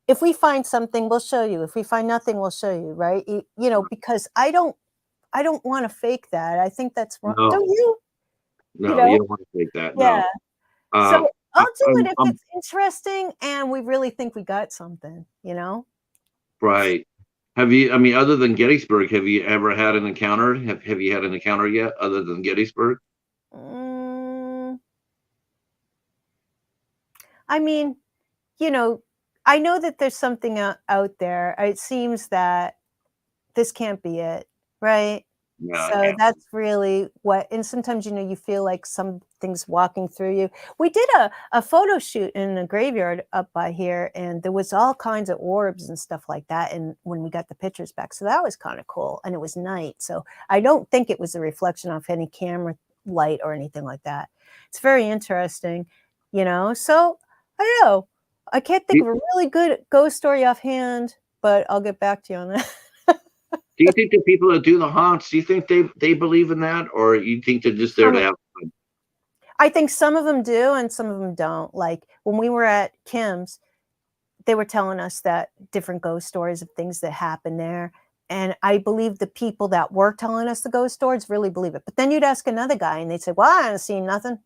if we find something, we'll show you. If we find nothing, we'll show you, right? Because I don't want to fake that. I think that's wrong. No, Don't you? You no, you know? don't want to take that. Yeah. No. So I'll do it if I'm it's interesting and we really think we got something, right. I mean, other than Gettysburg, have you ever had an encounter? Have you had an encounter yet, other than Gettysburg? Mm, I mean, you know, I know that there's something out there. It seems that this can't be it, right? No, it So can't. that's really what, and sometimes, you feel like something's walking through you. We did a photo shoot in a graveyard up by here, and there was all kinds of orbs and stuff like that. And when we got the pictures back, so that was kind of cool. And it was night. So I don't think it was a reflection of any camera light or anything like that. It's very interesting, So I don't know. I can't think Do, of a really good ghost story offhand, but I'll get back to you on that. do you think the people that do the haunts, do you think they believe in that, or you think they're just there to have fun? I think some of them do and some of them don't. Like when we were at Kim's, they were telling us that different ghost stories of things that happened there. And I believe the people that were telling us the ghost stories really believe it. But then you'd ask another guy and they'd say, well, I haven't seen nothing,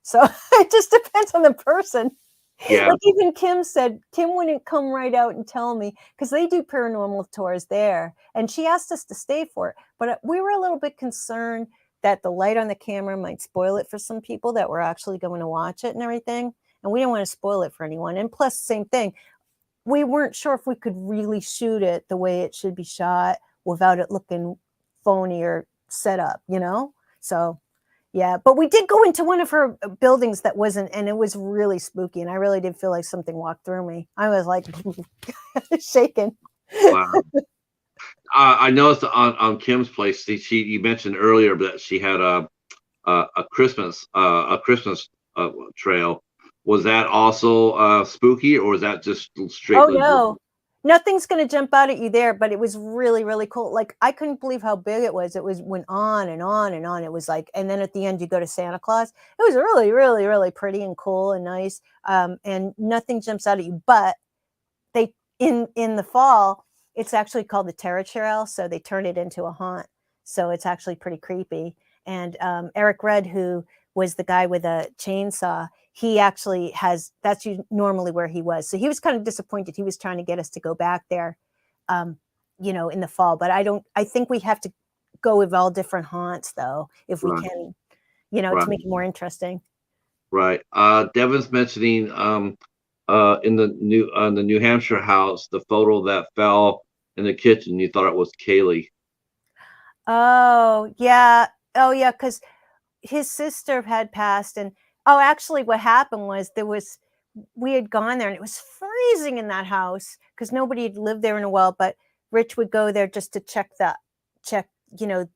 So it just depends on the person. Yeah, Like even Kim said, Kim wouldn't come right out and tell me because they do paranormal tours there. And she asked us to stay for it. But we were a little bit concerned that the light on the camera might spoil it for some people that were actually going to watch it and everything. And we didn't want to spoil it for anyone. And plus, same thing, we weren't sure if we could really shoot it the way it should be shot without it looking phony or set up, So yeah, but we did go into one of her buildings that wasn't, and it was really spooky. And I really did feel like something walked through me. I was like shaking. wow. I noticed on Kim's place, you mentioned earlier that she had a Christmas trail. Was that also spooky, or was that just straight? Oh no, nothing's going to jump out at you there, but it was really, really cool. Like, I couldn't believe how big it was. It went on and on and on. It was like, and then at the end you go to Santa Claus. It was really, really, really pretty and cool and nice. And nothing jumps out at you, but they, in the fall, it's actually called the Terror Trail. So they turn it into a haunt. So it's actually pretty creepy. And Eric Red, who was the guy with a chainsaw, he actually has, that's normally where he was. So he was kind of disappointed. He was trying to get us to go back there, you know, in the fall. But I think we have to go with all different haunts though, if we Right. can, you know, Right. to make it more interesting. Right. Devin's mentioning in the New Hampshire house, the photo that fell in the kitchen. You thought it was Kaylee. Oh, yeah. Oh, yeah. Because his sister had passed. And oh, actually, what happened was we had gone there and it was freezing in that house because nobody had lived there in a while. But Rich would go there just to check, you know,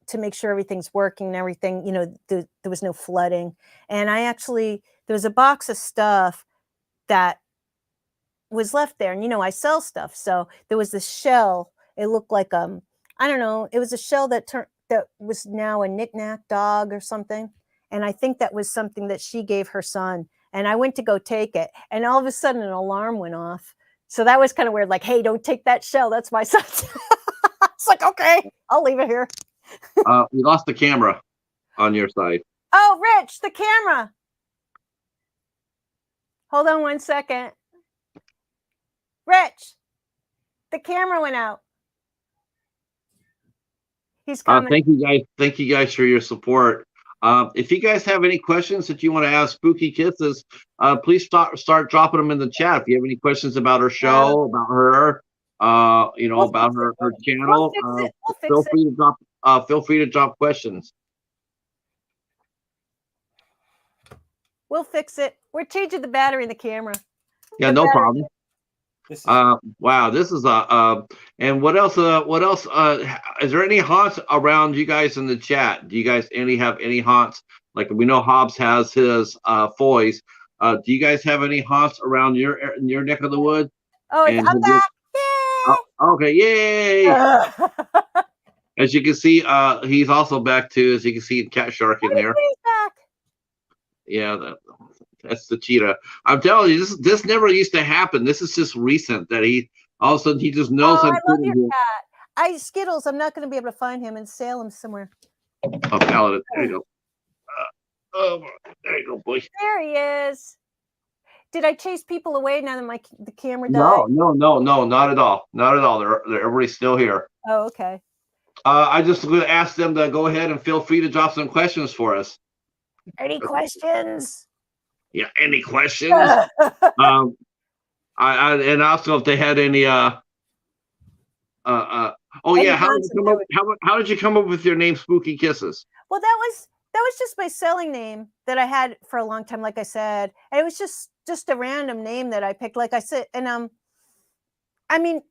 to make sure everything's working and everything, you know, there was no flooding. And there was a box of stuff that was left there. And, you know, I sell stuff. So there was this shell. It looked like, I don't know, it was a shell that was now a knickknack dog or something. And I think that was something that she gave her son. And I went to go take it. And all of a sudden an alarm went off. So that was kind of weird. Like, hey, don't take that shell. That's my son's. It's like, okay, I'll leave it here. We lost the camera on your side. Oh, Rich, the camera. Hold on 1 second. Rich, the camera went out. He's coming. Thank you guys. Thank you guys for your support. If you guys have any questions that you want to ask Spooky Kisses, please start dropping them in the chat. If you have any questions about her show, about her, you know, about her channel, feel free to drop questions. We'll fix it. We're changing the battery in the camera. Yeah, no problem. Wow, this is and what else? Is there any haunts around you guys in the chat? Do you guys have any haunts? Like, we know Hobbs has his Foys. Do you guys have any haunts around in your neck of the woods? Oh, I'm back. Yay! Okay, yay! As you can see, he's also back too. As you can see, Cat Shark in there. Back. Yeah, that's the cheetah. I'm telling you, this never used to happen. This is just recent that all of a sudden he just knows. Oh, I love your cat. Skittles. I'm not going to be able to find him in Salem somewhere. Oh, Paladin. There you go. There you go, boy. There he is. Did I chase people away now that the camera died? No, not at all. Not at all. Everybody's still here. Oh, okay. I just going to ask them to go ahead and feel free to drop some questions for us. Any questions? Yeah, any questions? I and also if they had any oh yeah, how did you come up with your name, Spooky Kisses? Well, that was just my selling name that I had for a long time, like I said, and it was just a random name that I picked, like I said. And I mean,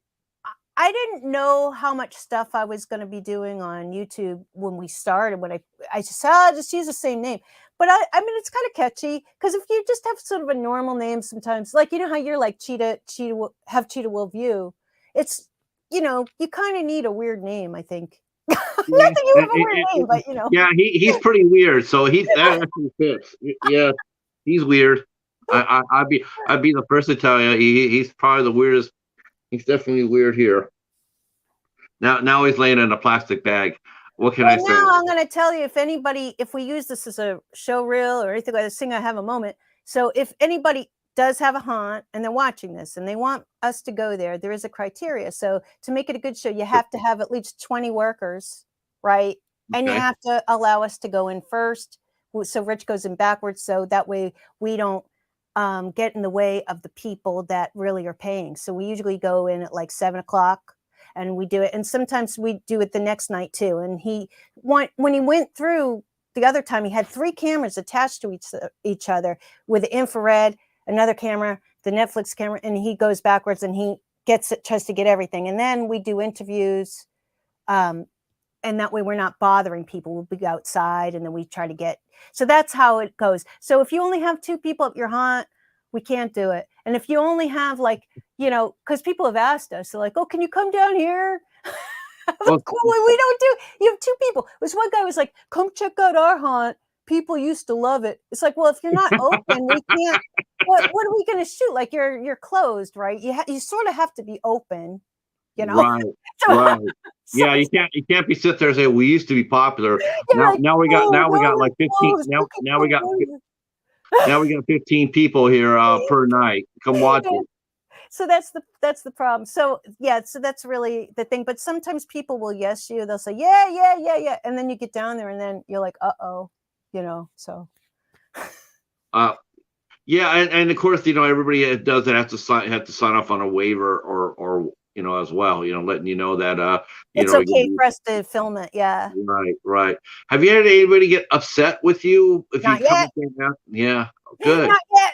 I didn't know how much stuff I was going to be doing on YouTube when we started. When I just said, I'll just use the same name. But I mean, it's kind of catchy because if you just have sort of a normal name, sometimes, like, you know how you're like Cheetah will view. It's, you know, you kind of need a weird name, I think. Not that you have a weird name, but you know. Yeah, he's pretty weird, so that actually fits. Yeah, he's weird. I'd be the first to tell you he's probably the weirdest. He's definitely weird here. Now he's laying in a plastic bag. What can I say? Now I'm going to tell you, if we use this as a show reel or anything like this, I have a moment. So if anybody does have a haunt and they're watching this and they want us to go there, there is a criteria. So to make it a good show, you have to have at least 20 workers, right? And you have to allow us to go in first. So Rich goes in backwards. So that way we don't get in the way of the people that really are paying. So we usually go in at like 7 o'clock. And we do it. And sometimes we do it the next night too. And when he went through the other time, he had 3 cameras attached to each other with the infrared, another camera, the Netflix camera, and he goes backwards and he tries to get everything. And then we do interviews. And that way we're not bothering people. We'll be outside and then we try to so that's how it goes. So if you only have 2 people at your haunt, We can't do it. And if you only have like, because people have asked us, they're like, oh, can you come down here? Well, Well, we don't do. You have two people. This one guy was like, come check out our haunt. People used to love it. It's like, well, if you're not open, we can't. What are we going to shoot? Like you're closed, right? You sort of have to be open, right, So, right. so Yeah, you can't be sit there and say we used to be popular. you're like, oh, Now we got no, like 15. it's closed. Now we got 15 people here per night. Come watch it. So that's the problem. So yeah, so that's really the thing. But sometimes people will yes you. They'll say yeah, yeah, yeah, yeah, and then you get down there, and then you're like, uh-oh, So Uh, yeah, and of course, everybody does that have to sign off on a waiver or as well, letting you know that it's okay for us to film it. Yeah, right, right. Have you had anybody get upset with you if you not come yet. up there now? Yeah, good. Not yet.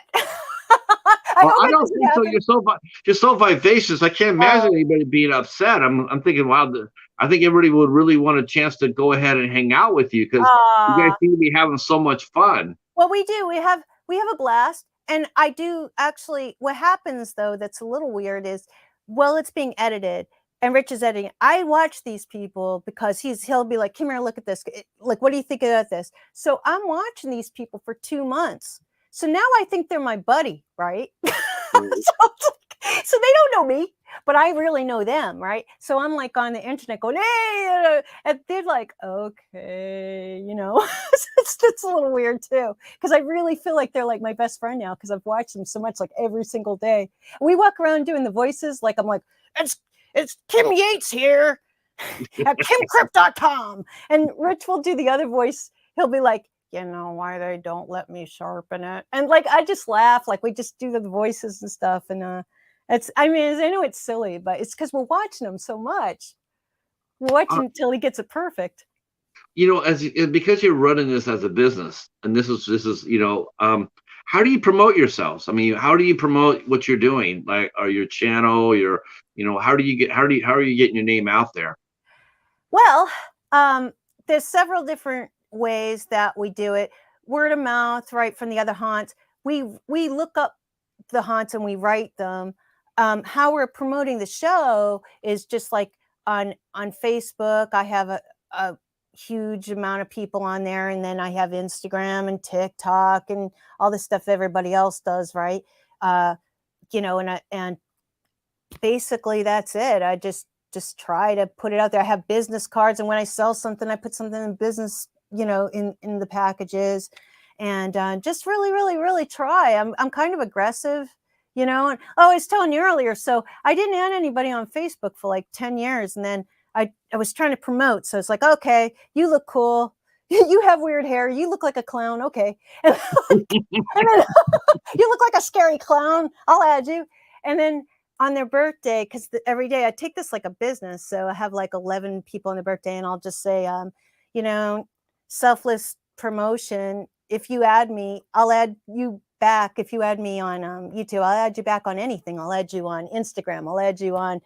I Well, hope I it don't doesn't think so. happen. You're so vivacious. I can't imagine anybody being upset. I'm thinking, wow, I think everybody would really want a chance to go ahead and hang out with you because you guys seem to be having so much fun. Well, we do. We have a blast, and I do actually. What happens though, that's a little weird, is it's being edited, and Rich is editing. I watch these people because he'll be like, "Come here, look at this. Like, what do you think about this?" So I'm watching these people for 2 months. So now I think they're my buddy, right? So they don't know me, but I really know them, right? So I'm like on the internet going, hey, and they're like, okay, it's a little weird too, because I really feel like they're like my best friend now because I've watched them so much, like every single day. We walk around doing the voices, like I'm like, it's Kim Yates here at kimcrypt.com, and Rich will do the other voice. He'll be like, why they don't let me sharpen it, and like I just laugh, like we just do the voices and stuff, and I know it's silly, but it's because we're watching him so much. We're watching until he gets it perfect. Because you're running this as a business, and this is how do you promote yourselves? I mean, how do you promote what you're doing, like, or your channel, how are you getting your name out there? Well, there's several different ways that we do it. Word of mouth, right, from the other haunts. We look up the haunts and we write them. How we're promoting the show is just like on Facebook. I have a huge amount of people on there, and then I have Instagram and TikTok and all the stuff everybody else does, right? And basically that's it. I just try to put it out there. I have business cards, and when I sell something, I put something in business, in the packages, and just really, really, really try. I'm kind of aggressive. And I was telling you earlier, so I didn't add anybody on Facebook for like 10 years. And then I was trying to promote. So it's like, okay, you look cool. You have weird hair. You look like a clown. Okay. And then you look like a scary clown. I'll add you. And then on their birthday, because every day I take this like a business. So I have like 11 people on their birthday, and I'll just say, selfless promotion. If you add me, I'll add you back. If you add me on YouTube, I'll add you back on anything. I'll add you on Instagram. I'll add you on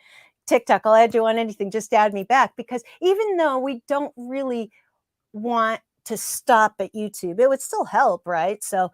TikTok. I'll add you on anything. Just add me back, because even though we don't really want to stop at YouTube, it would still help, right? So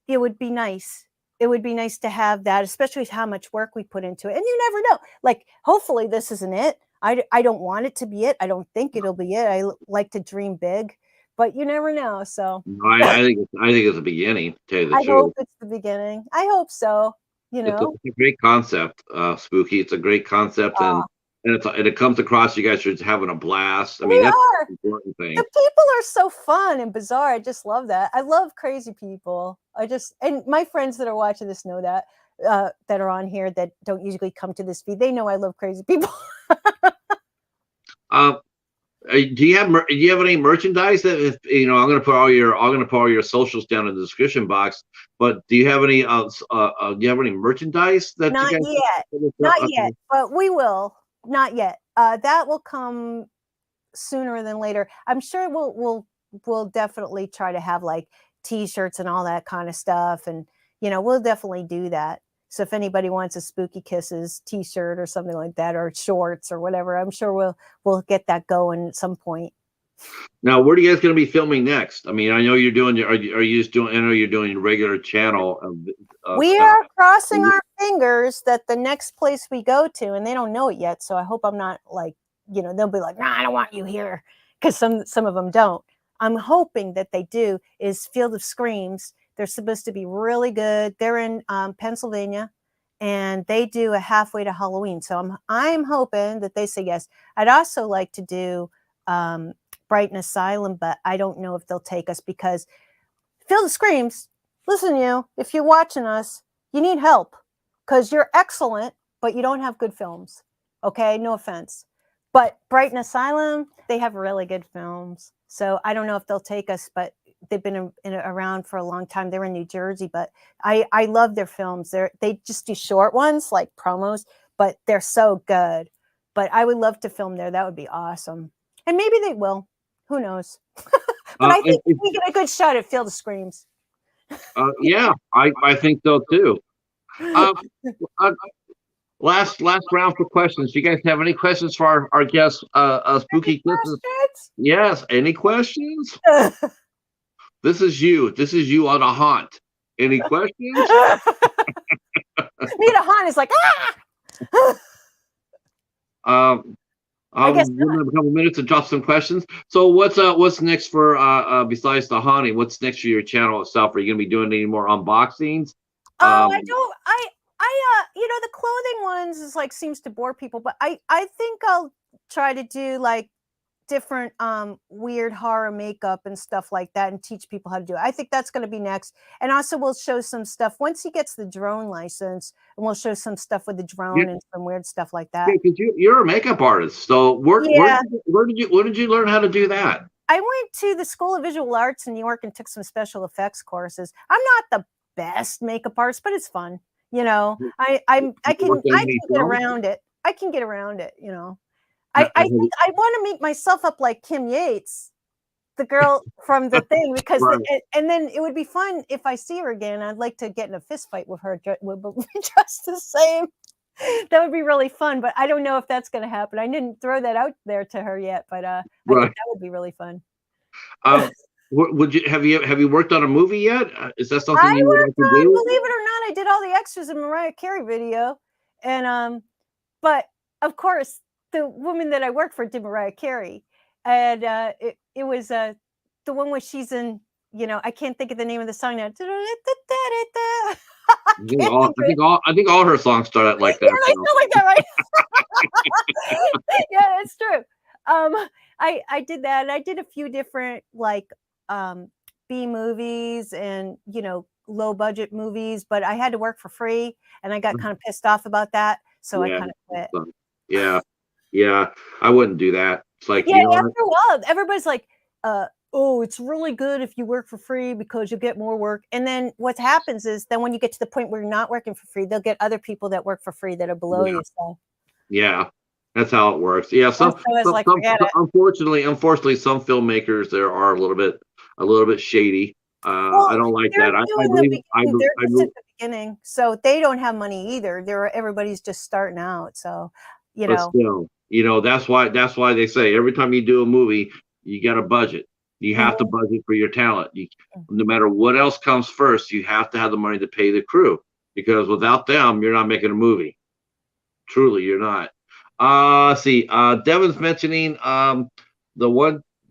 it would be nice. It would be nice to have that, especially with how much work we put into it. And you never know. Like, hopefully this isn't it. I don't want it to be it. I don't think it'll be it. I like to dream big, but you never know. So I think it's the beginning, to tell you the I truth. hope it's the beginning. I hope so. It's a great concept, Spooky. It's a great concept, and it comes across you guys are having a blast. I mean, that's the important thing. The people are so fun and bizarre. I just love that. I love crazy people. And my friends that are watching this know that are on here that don't usually come to this feed. They know I love crazy people. Do you have any merchandise that I'm going to put all your socials down in the description box? But do you have any merchandise that Not you guys yet, not yet, but we will. Not yet. That will come sooner than later. I'm sure we'll definitely try to have like t-shirts and all that kind of stuff, and we'll definitely do that. So if anybody wants a Spooky Kisses t-shirt or something like that, or shorts or whatever, I'm sure we'll get that going at some point Now, where are you guys going to be filming next? I mean, I know you're doing your. Are you just doing? I know you're doing your regular channel of We stuff. are crossing our fingers that the next place we go to, and they don't know it yet. So I hope I'm not like, they'll be like, "Nah, I don't want you here," because some of them don't. I'm hoping that they do. Is Field of Screams. They're supposed to be really good. They're in Pennsylvania, and they do a halfway to Halloween. So I'm hoping that they say yes. I'd also like to do Brighton Asylum, but I don't know if they'll take us because Field of Screams. Listen, if you're watching us, you need help because you're excellent, but you don't have good films. Okay, no offense. But Brighton Asylum, they have really good films. So I don't know if they'll take us, but they've been around for a long time. They're in New Jersey, but I love their films. They just do short ones like promos, but they're so good. But I would love to film there. That would be awesome. And maybe they will. Who knows? But I think we get a good shot at Field of Screams. Yeah, I think so too. Uh, last round for questions. Do you guys have any questions for our guests? Spooky Kisses. Yes. Any questions? This is you. This is you on a haunt. Any questions? Me and a haunt is like I guess we'll have a couple minutes to drop some questions. So what's next for besides the haunting? What's next for your channel itself? Are you gonna be doing any more unboxings? I don't. The clothing ones is like seems to bore people, but I think I'll try to do like different weird horror makeup and stuff like that and teach people how to do it. I think that's going to be next. And also we'll show some stuff once he gets the drone license, and we'll show some stuff with the drone and some weird stuff like that. Because you're a makeup artist. So where did you learn how to do that? I went to the School of Visual Arts in New York and took some special effects courses. I'm not the best makeup artist, but it's fun. I can get around it. I can get around it, I think I want to make myself up like Kim Yates, the girl from the thing, because and then it would be fun if I see her again. I'd like to get in a fist fight with her, just the same. That would be really fun, but I don't know if that's going to happen. I didn't throw that out there to her yet, but I think that would be really fun. Would you have you worked on a movie yet? Is that something you would like to do? Believe it or not, I did all the extras in Mariah Carey video, and but of course the woman that I worked for did Mariah Carey, and it was the one where she's in. I can't think of the name of the song now. I think all her songs start out like that. Yeah, I feel like that, right? Yeah, that's true. I did that, and I did a few different like B movies and low budget movies, but I had to work for free, and I got kind of pissed off about that, so I kind of quit. Yeah, I wouldn't do that. It's like after a while, everybody's like, "Oh, it's really good if you work for free because you'll get more work." And then what happens is, then when you get to the point where you're not working for free, they'll get other people that work for free that are below you. So yeah, that's how it works. Yeah, unfortunately, some filmmakers there are a little bit shady. I don't like that. I believe they're just at the beginning, so they don't have money either. Everybody's just starting out, so But still, that's why they say every time you do a movie, you got a budget. You have to budget for your talent. No matter what else comes first, you have to have the money to pay the crew, because without them, you're not making a movie. Truly, you're not. Devin's mentioning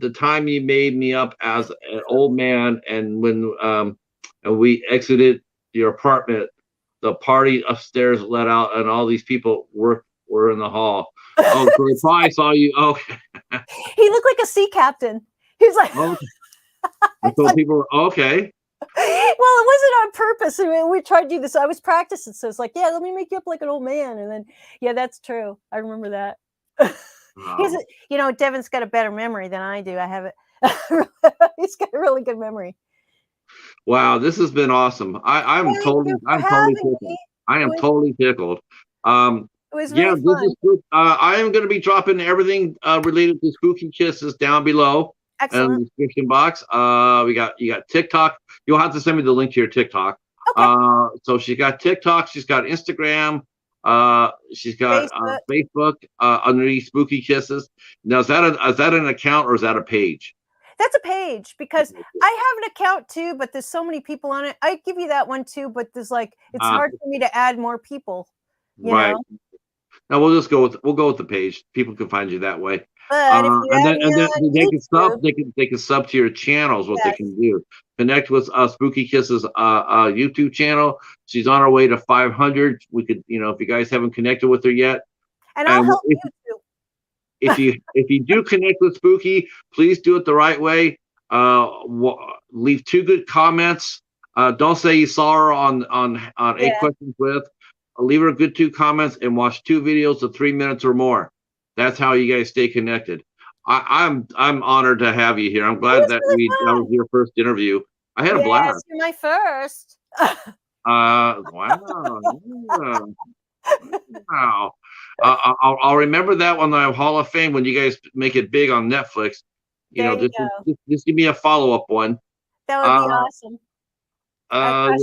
the time you made me up as an old man, and when and we exited your apartment, the party upstairs let out, and all these people were in the hall. Oh, so they probably saw you. Okay. He looked like a sea captain. He's like, so people were okay. Well, it wasn't on purpose. I mean, we tried to do this. I was practicing, so it's like, yeah, let me make you up like an old man, and then that's true. I remember that. Devin's got a better memory than I do. I have it. He's got a really good memory. Wow, this has been awesome. I'm totally tickled. It was really fun. I am going to be dropping everything related to Spooky Kisses down below. Excellent. In the description box. You got TikTok. You'll have to send me the link to your TikTok. Okay. So she's got TikTok. She's got Instagram. She's got Facebook. Facebook underneath Spooky Kisses. Now, is that an account or is that a page? That's a page because I have an account too, but there's so many people on it. I give you that one too, but there's like it's hard for me to add more people. You Right. know. Now we'll go with the page. People can find you that way. But if you add me And then on they can sub. YouTube, They can sub to your channels. What they yes, can do, connect with Spooky Kisses YouTube channel. She's on her way to 500. We could, if you guys haven't connected with her yet, and I'll and help you too. if you do connect with Spooky, please do it the right way. Leave 2 good comments. Don't say you saw her on 8 questions with. Leave her good 2 comments and watch 2 videos of 3 minutes or more. That's how you guys stay connected. I'm honored to have you here. I'm glad that really that was your first interview. I had a blast. You're my first. Wow. Wow. I'll remember that one on Hall of Fame when you guys make it big on Netflix. Just give me a follow-up one. That would be awesome.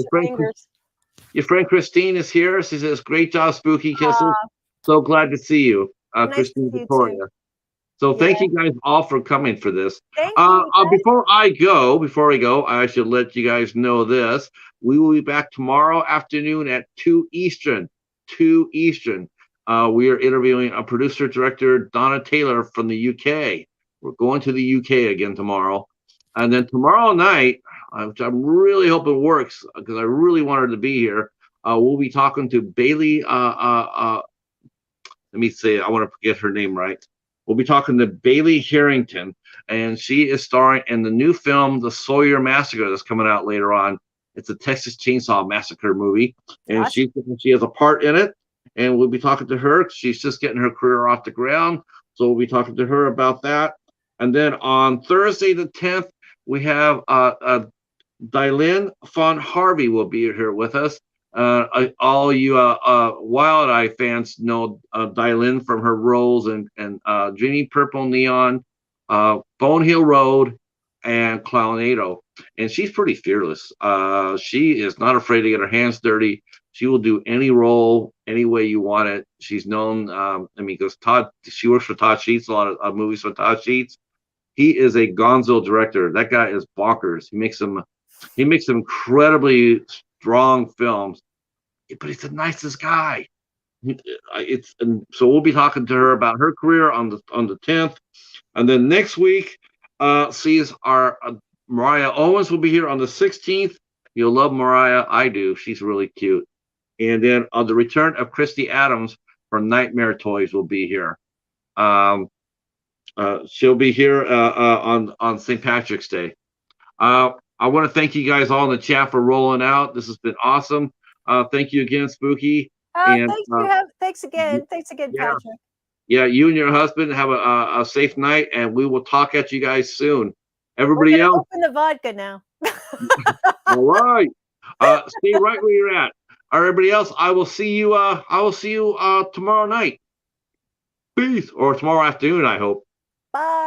Your friend Christine is here. She says, "Great job, Spooky Kisses. So glad to see you, Christine Victoria." So thank you guys all for coming for this. Thank you. Before I go, I should let you guys know this. We will be back tomorrow afternoon at 2 Eastern. 2 Eastern. We are interviewing a producer director, Donna Taylor from the UK. We're going to the UK again tomorrow. And then tomorrow night, which I'm really hoping works because I really wanted to be here, we'll be talking to Bailey. Let me say, I want to get her name right. We'll be talking to Bailey Harrington, and she is starring in the new film, The Sawyer Massacre, that's coming out later on. It's a Texas Chainsaw Massacre movie, and she has a part in it. And we'll be talking to her. She's just getting her career off the ground, so we'll be talking to her about that. And then on Thursday the 10th, we have Dylan Von Harvey will be here with us. All you Wild Eye fans know Dylan from her roles in Dreamy Purple Neon, Bone Hill Road, and Clownado. And she's pretty fearless. She is not afraid to get her hands dirty. She will do any role, any way you want it. She's known, because she works for Todd Sheets, a lot of movies for Todd Sheets. He is a gonzo director. That guy is bonkers. He makes some incredibly strong films, but he's the nicest guy. So we'll be talking to her about her career on the 10th, and then next week, sees our Mariah Owens will be here on the 16th. You'll love Mariah. I do. She's really cute. And then on the return of Christy Adams from Nightmare Toys will be here. She'll be here on St. Patrick's Day. I want to thank you guys all in the chat for rolling out. This has been awesome. Thank you again, Spooky. Thanks again. Thanks again, Patrick. Yeah, you and your husband have a safe night, and we will talk at you guys soon. Everybody else, open the vodka now. All right. Stay right where you're at. Everybody else, I will see you tomorrow night. Peace, or tomorrow afternoon, I hope. Bye.